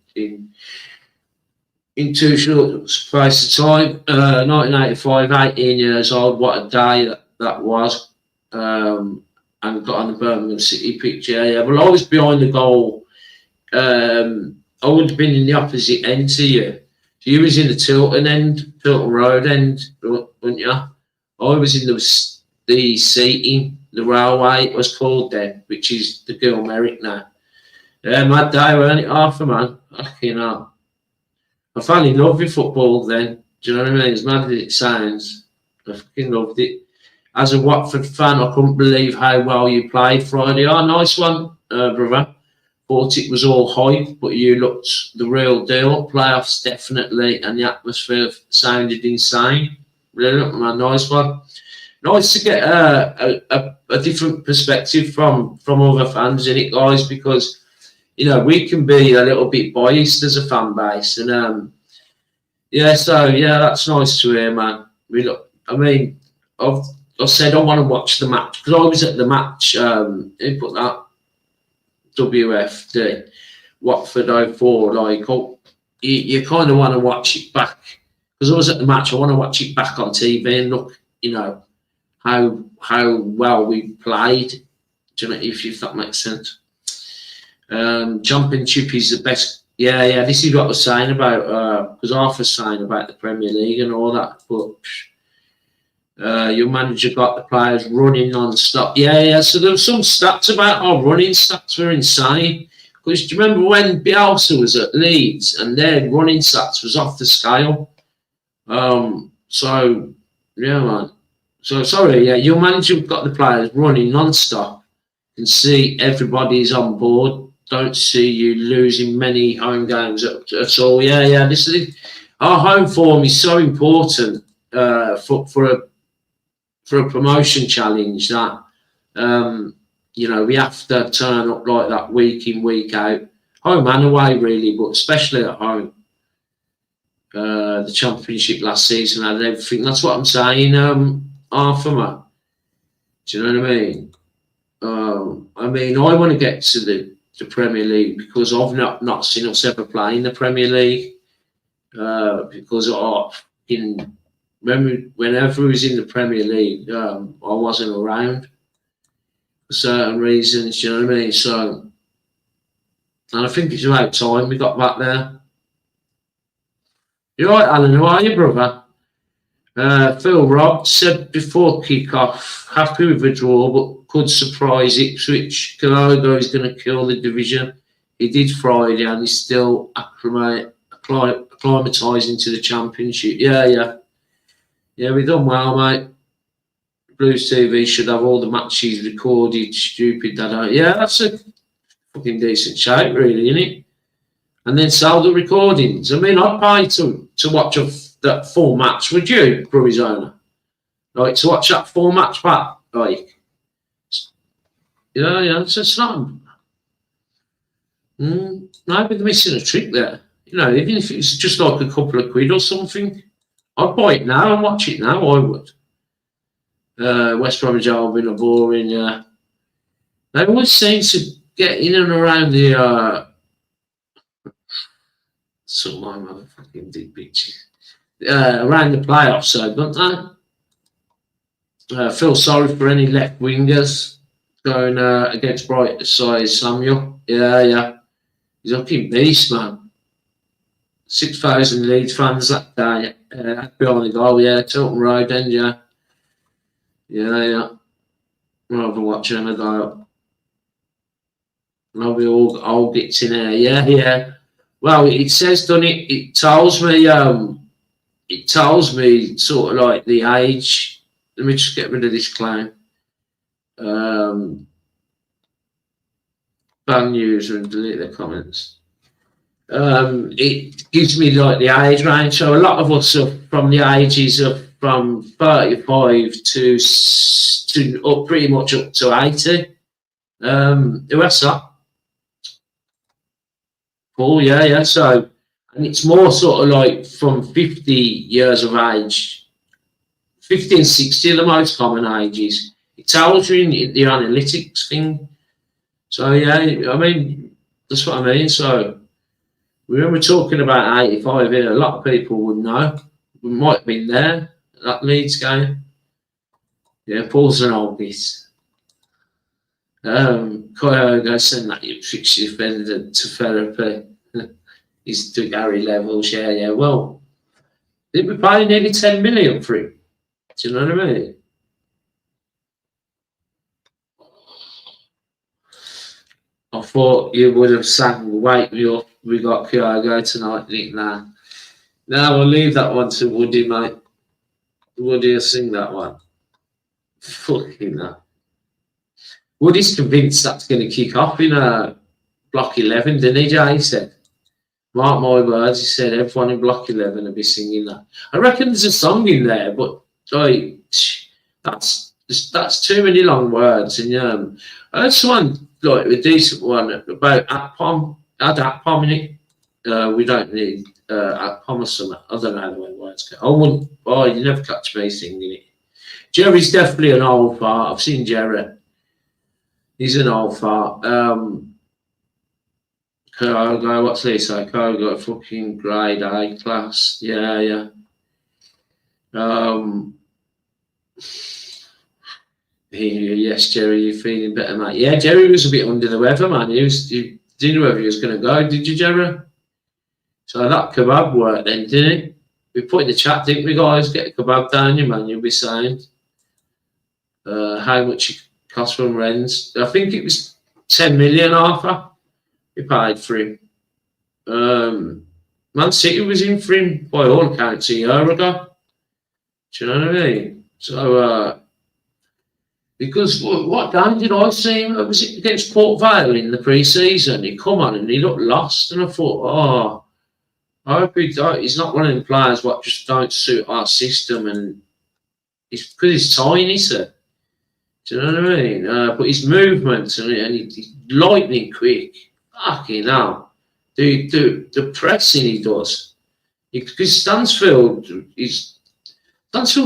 too short space of time. 1985, 18 years old. What a day that was. And got on the Birmingham City pitch. Yeah. Well, I was behind the goal. I would have been in the opposite end to you. So you was in the Tilton Road end, weren't you? I was in the seating, the railway it was called then, which is the Girl Merrick now. Mad day, weren't it, Arthur, man? You know. I fell in love with football then. Do you know what I mean? As mad as it sounds, I fucking loved it. As a Watford fan, I couldn't believe how well you played Friday. Oh, nice one, brother. Thought it was all hype, but you looked the real deal. Playoffs definitely, and the atmosphere sounded insane. Brilliant, man. Nice one. Nice to get a different perspective from other fans in it, guys, because you know we can be a little bit biased as a fan base, and that's nice to hear, man. I said I want to watch the match because I was at the match. He put that WFD Watford 04. Like, you kind of want to watch it back because I was at the match. I want to watch it back on TV and look, you know, how well we played. Do you know if that makes sense? Championship is the best. Yeah. This is what I was saying about because Arthur's saying about the Premier League and all that, but. Your manager got the players running non-stop. Yeah. So there were some stats about our running stats were insane. Because do you remember when Bielsa was at Leeds and their running stats was off the scale? So yeah, man. So sorry, yeah, your manager got the players running non-stop. Can see everybody's on board. Don't see you losing many home games at all. Yeah. This is our home form is so important for a promotion challenge that you know we have to turn up like that week in, week out, home and away really, but especially at home. The championship last season had everything. That's what I'm saying, Arthur, man. Do you know what I mean? I want to get to the Premier League because I've not seen us ever play in the Premier League because whenever we was in the Premier League, I wasn't around for certain reasons, you know what I mean? So, and I think it's about time we got back there. You're right, Alan, how are you, brother? Phil Robb said before kick-off, happy with the draw, but could surprise Ipswich. Gallagher is going to kill the division. He did Friday and he's still acclimatising to the championship. Yeah, we've done well, mate. Blues TV should have all the matches recorded. Stupid that. Yeah, that's a fucking decent shape, really, isn't it? And then sell the recordings. I mean, I'd pay to watch that full match. Would you, Brewery's owner? Like, to watch that full match back? Like, yeah, it's not. Maybe they're missing a trick there. You know, even if it's just like a couple of quid or something, I'd buy it now and watch it now. I would. West Bromwich Albion are boring. They always seem to get in and around the some of my motherfucking deep bitches around the playoffs, so don't they? Feel sorry for any left wingers going against Bright size Samuel. Yeah. He's a fucking beast, man. 6,000 Leeds fans that day. Behind the goal, yeah. Tilton Road, then, yeah. Yeah. Rather watching him a go. Maybe all gets in there. Yeah. Well, it says, doesn't it? It tells me sort of like the age. Let me just get rid of this clown. Ban user and delete their comments. It gives me like the age range. So a lot of us are from the ages of from 35 to up pretty much up to 80. Who else that? Paul, yeah. So, and it's more sort of like from 50 years of age. 50 and 60 are the most common ages. It tells you in the analytics thing. So yeah, I mean, that's what I mean. So when we're talking about 85 here, a lot of people would know. We might have been there, that Leeds game. Yeah, Paul's an old bit. Kyogo send that Ipswich defender to therapy. He's to Gary Levels, yeah. Well, did we pay nearly 10 million for him? Do you know what I mean? I thought you would have sang "Wake Me Up." We got Kyogo tonight, Nick. Nah, we'll leave that one to Woody, mate. Woody will sing that one. Fucking that. Woody's convinced that's going to kick off in Block 11, didn't he, Jay? He said, mark my words, he said everyone in Block 11 will be singing that. I reckon there's a song in there, but like, that's too many long words. And I heard someone, like a decent one, about Atpom. Add Atpom in it. We don't need Atpom or something. I don't know how the words go. I wouldn't, you never catch me singing it. Jerry's definitely an old fart. I've seen Jerry. He's an old fart. Kyogo, what's this? Kyogo, fucking grade A class. Yeah. Yes, Jerry, you're feeling better, mate. Yeah, Jerry was a bit under the weather, man. He didn't know whether he was going to go, did you, Jerry? So that kebab worked then, didn't it? We put in the chat, didn't we, guys? Get a kebab down you, man. You'll be saying how much it cost from Rennes. I think it was 10 million, Arthur. We paid for him. Man City was in for him, by all accounts, a year ago. Do you know what I mean? So, because what game did I see him? Was it against Port Vale in the pre-season? He come on and he looked lost, and I thought, I hope he's not one of them players what just don't suit our system, and it's because he's tiny, sir. Do you know what I mean? But his movements and he's lightning quick. Fucking hell. The pressing he does. Because Stansfield's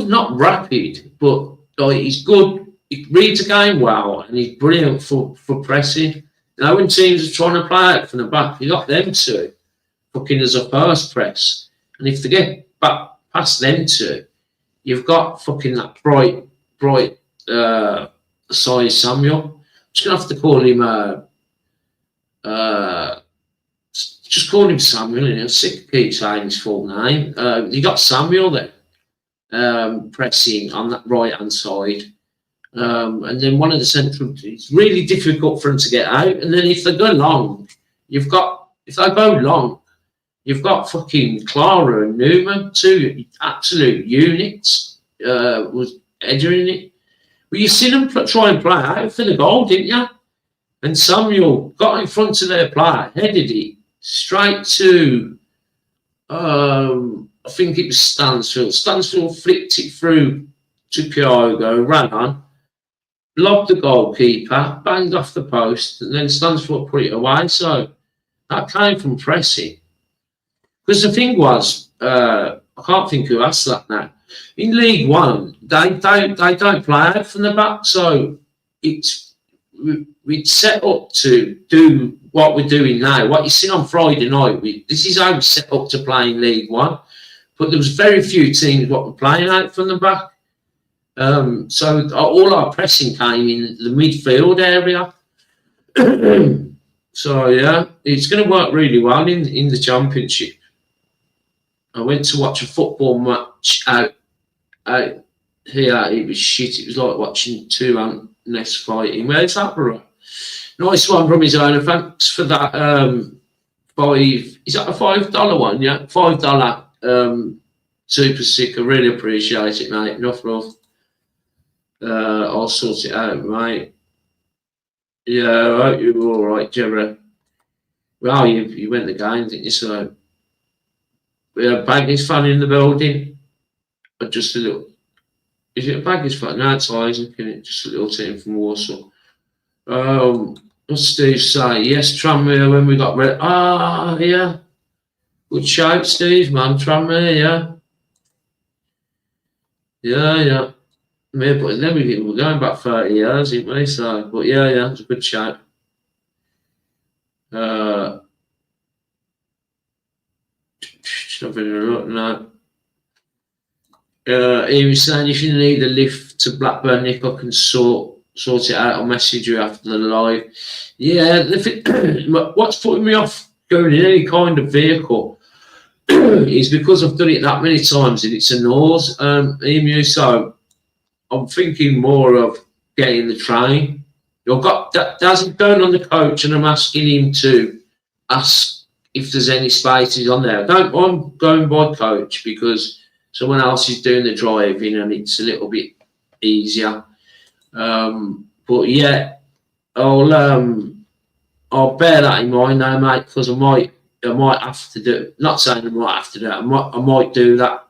not rapid, but like, he's good. He reads the game well, and he's brilliant for pressing. Now, when teams are trying to play out from the back, you got them two fucking as a first press. And if they get back past them two, you've got fucking that bright size Samuel. I'm just going to have to call him, just call him Samuel, I'm sick of keep saying his full name. You got Samuel there, pressing on that right-hand side. And then one of the central, it's really difficult for them to get out. And then if they go long, you've got fucking Clara and Newman, two absolute units, was edging it. But you seen them try and play out for the goal, didn't you? And Samuel got in front of their player, headed it straight to, I think it was Stansfield. Stansfield flicked it through to Kyogo, ran on, lobbed the goalkeeper, banged off the post, and then Stansfield put it away. So that came from pressing. Because the thing was, I can't think who asked that now. In League One, they don't play out from the back, so we'd set up to do what we're doing now. What you see on Friday night, this is how we set up to play in League One. But there was very few teams what were playing out from the back. So all our pressing came in the midfield area. So yeah, it's going to work really well in the Championship. I went to watch a football match out here. It was shit. It was like watching two ants fighting. Where's that, bro? Nice one from his owner. Thanks for that. Is that a $5 one? Yeah, $5. Super sick. I really appreciate it, mate. Enough love. I'll sort it out, mate. Yeah, I hope you're all right, Jerry. Well, you went the game, didn't you? So we had a Baggies fan in the building. Or just a little. Is it a Baggies fan? No, it's Isaac, isn't it? Just a little team from Warsaw. What's Steve say? Yes, Tranmere when we got red. Ah, yeah. Good shout, Steve, man. Tranmere, yeah. Yeah. But then we're going back 30 years, ain't we? So, but yeah, it's a good shout. No. He was saying if you need a lift to Blackburn, Nick, I can sort it out. I'll message you after the live. Yeah, what's putting me off going in any kind of vehicle is because I've done it that many times and it's a nose, Emu. So I'm thinking more of getting the train. You've got Daz's going on the coach and I'm asking him to ask if there's any spaces on there. I'm going by coach because someone else is doing the driving and it's a little bit easier. But yeah, I'll bear that in mind now, mate, because I might have to do. Not saying I might have to do it. I might do that.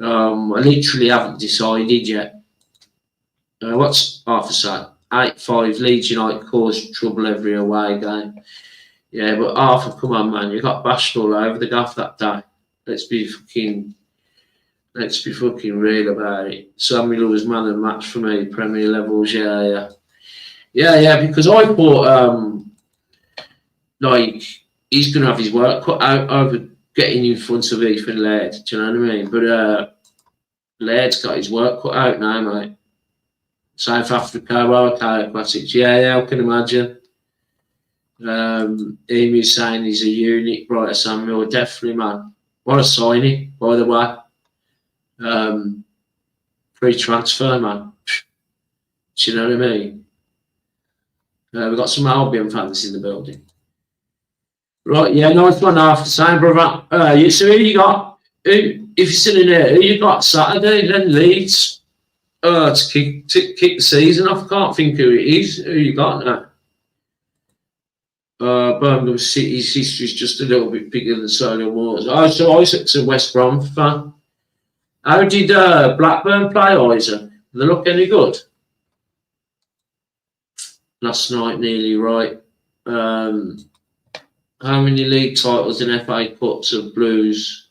I literally haven't decided yet. What's Arthur say? 8-5 Leeds United caused trouble every away game. Yeah, but Arthur, come on, man, you got bashed all over the gaff that day. Let's be fucking real about it. Samuel was man of the match for me, Premier levels, yeah, because I thought, like, he's going to have his work cut out over getting in front of Ethan Laird, do you know what I mean? But Laird's got his work cut out now, mate. South Africa, okay, classics, yeah, I can imagine. Emu's saying he's a unique, brighter Samuel, definitely, man. What a signing, by the way. Free transfer, man. Do you know what I mean? We've got some Albion fans in the building. Right, yeah, nice one after saying, brother. So who you got? If you're sitting there, who you got Saturday, then Leeds? To kick the season off. I can't think who it is. Who you got now? Birmingham City's history is just a little bit bigger than Solihull Moors. So Isaac's a West Brom fan. How did Blackburn play, Isaac? Did they look any good? Last night, nearly right. How many league titles and FA Cups have Blues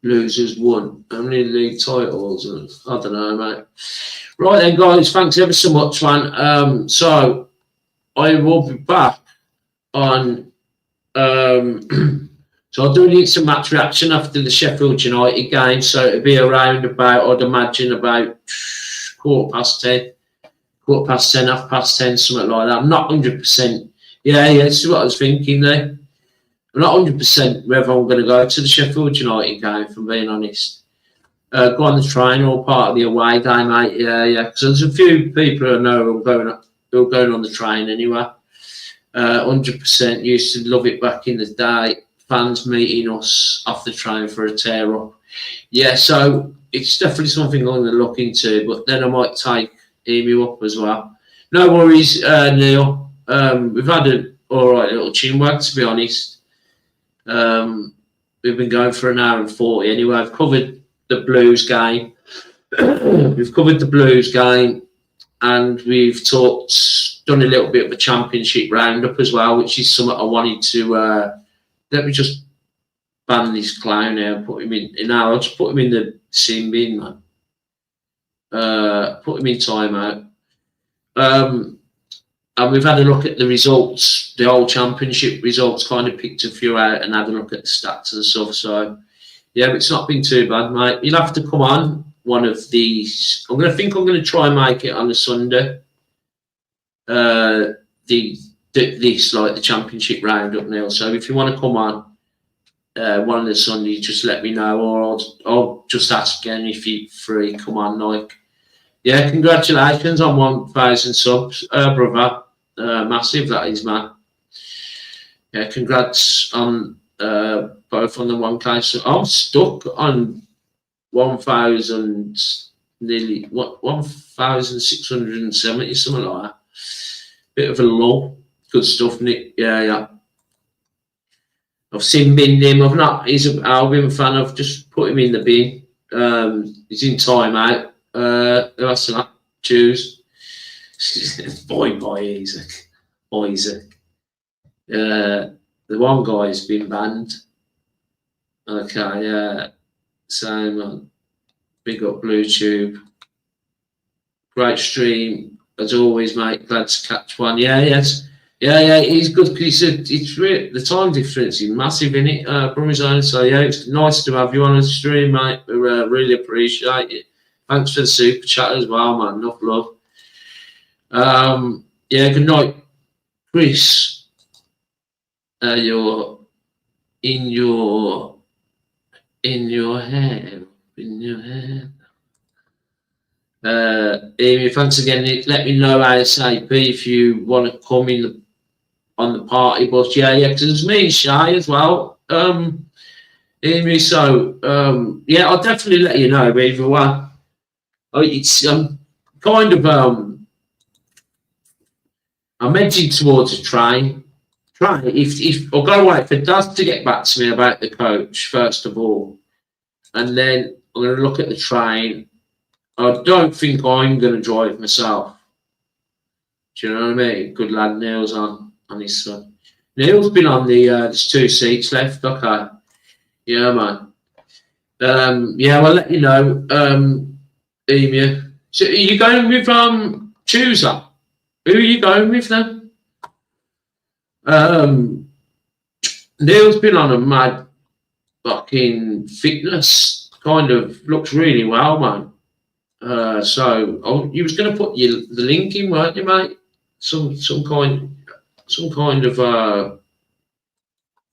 won? How many league titles? I don't know, mate. Right then, guys, thanks ever so much, man. So I will be back on. So I'll do an instant match reaction after the Sheffield United game. So it'll be around about, I'd imagine, about 10:15, 10:30, something like that. I'm not 100%. Yeah, this is what I was thinking there. I'm not 100% whether I'm going to go to the Sheffield United game, if I'm being honest. Go on the train or part of the away game, mate. Yeah. Because there's a few people I know who are going on the train anyway. 100% used to love it back in the day. Fans meeting us off the train for a tear up. Yeah, so it's definitely something I'm going to look into. But then I might take Emu up as well. No worries, Neil. We've had an alright little chinwag, to be honest. We've been going for an hour and 40 anyway. I've covered the Blues game. We've covered the Blues game, and we've done a little bit of a championship roundup as well, which is something I wanted to. Let me just ban this clown now. Put him in. I'll just put him in the sin bin, man. Put him in timeout. And we've had a look at the results, the whole championship results, kind of picked a few out and had a look at the stats and stuff. So, yeah, but it's not been too bad, mate. You'll have to come on one of these. I'm going to try and make it on a Sunday. This, like the championship roundup now. So if you want to come on one of the Sundays, just let me know, or I'll just ask again if you're free. Come on, like. Yeah, congratulations on 1,000 subs, brother. Massive, that is, man. Yeah, congrats on both on the 1K. So I'm stuck on 1,000, nearly 1,670, something like that. Bit of a lull. Good stuff, Nick. Yeah. I've seen binned him. He's an Albion fan. I've just put him in the bin. He's in timeout. That's that. Choose. boy, Isaac. The one guy's been banned. Okay, Simon. Big up BlueTube. Great stream as always, mate. Glad to catch one. Yes. Yeah, he's good because the time difference is massive, isn't it? From his own. So yeah, it's nice to have you on the stream, mate. We really appreciate it. Thanks for the super chat as well, man. Enough love. Yeah, good night, Chris. You're in your head. Amy, thanks again. Let me know ASAP if you want to come in on the party bus. Yeah, because there's me and Shay as well. Amy, so yeah, I'll definitely let you know either way. It's kind of I'm edging towards a train. If I'll go away for Daz to get back to me about the coach first of all, and then I'm going to look at the train. I don't think I'm going to drive myself. Do you know what I mean? Good lad, Neil's on his son. Neil's been on there's 2 seats left. Okay. Yeah, man. Yeah, I'll let you know. Emu. So are you going with Chooser? Who are you going with then? Neil's been on a mad fucking fitness. Kind of looks really well, man. So you was going to put the link in, weren't you, mate? Some kind of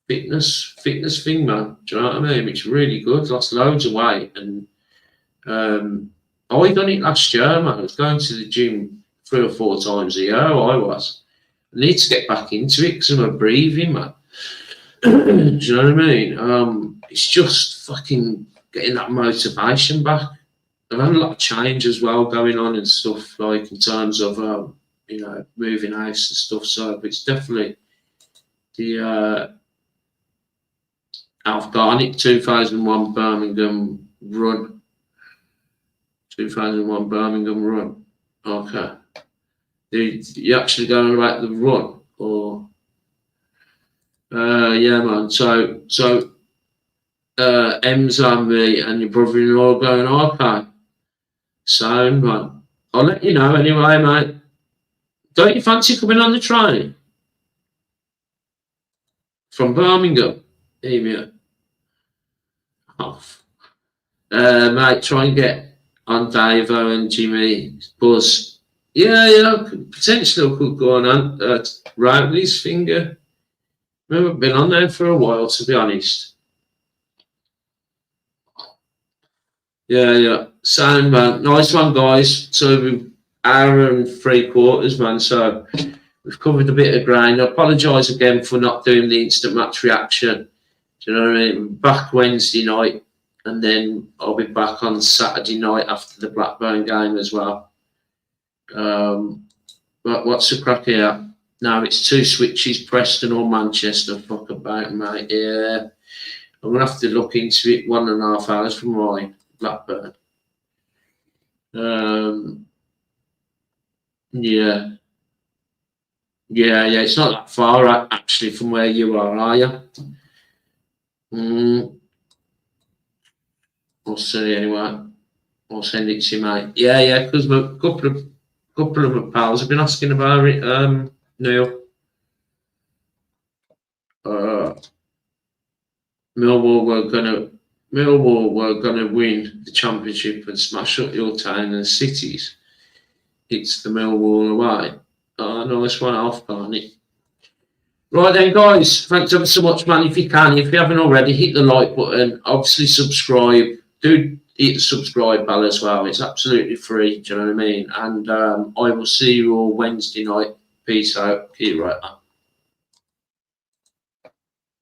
fitness thing, man. Do you know what I mean? It's really good. Lost loads of weight, and I done it last year, man. I was going to the gym 3 or 4 times a year. I need to get back into it because I'm breathing, man. Do you know what I mean? It's just fucking getting that motivation back. I've had a lot of change as well going on and stuff, like in terms of moving house and stuff. So it's definitely the Alf Garnick 2001 Birmingham run. 2001 Birmingham run. Okay. You actually going about the run, or yeah, man. So M's on me and your brother-in-law going, okay. Sound, man. I'll let you know anyway, mate. Don't you fancy coming on the train from Birmingham? Emu. Off. Mate, try and get on Davo and Jimmy Buzz. Yeah, potentially could go on Rowley's finger. We haven't been on there for a while, to be honest. Yeah. Sound, man. Nice one, guys. So we're hour and 3/4, man. So we've covered a bit of ground. I apologise again for not doing the instant match reaction. Do you know what I mean? Back Wednesday night, and then I'll be back on Saturday night after the Blackburn game as well. What's the crack here? No, it's 2 switches, Preston or Manchester. Fuck about, mate. Yeah. I'm going to have to look into it. 1.5 hours from my Blackburn. Yeah. Yeah, it's not that far, actually, from where you are you? We'll see, anyway. I'll send it to you, mate. Yeah, because a couple of my pals have been asking about it, Neil. Millwall were gonna win the championship and smash up your town and cities. It's the Millwall away. Oh, nice one off, Barney. Right then, guys. Thanks ever so much, man. If you haven't already, hit the like button. Obviously, subscribe. Do hit the subscribe bell as well. It's absolutely free. Do you know what I mean? And I will see you all Wednesday night. Peace out. Keep right up.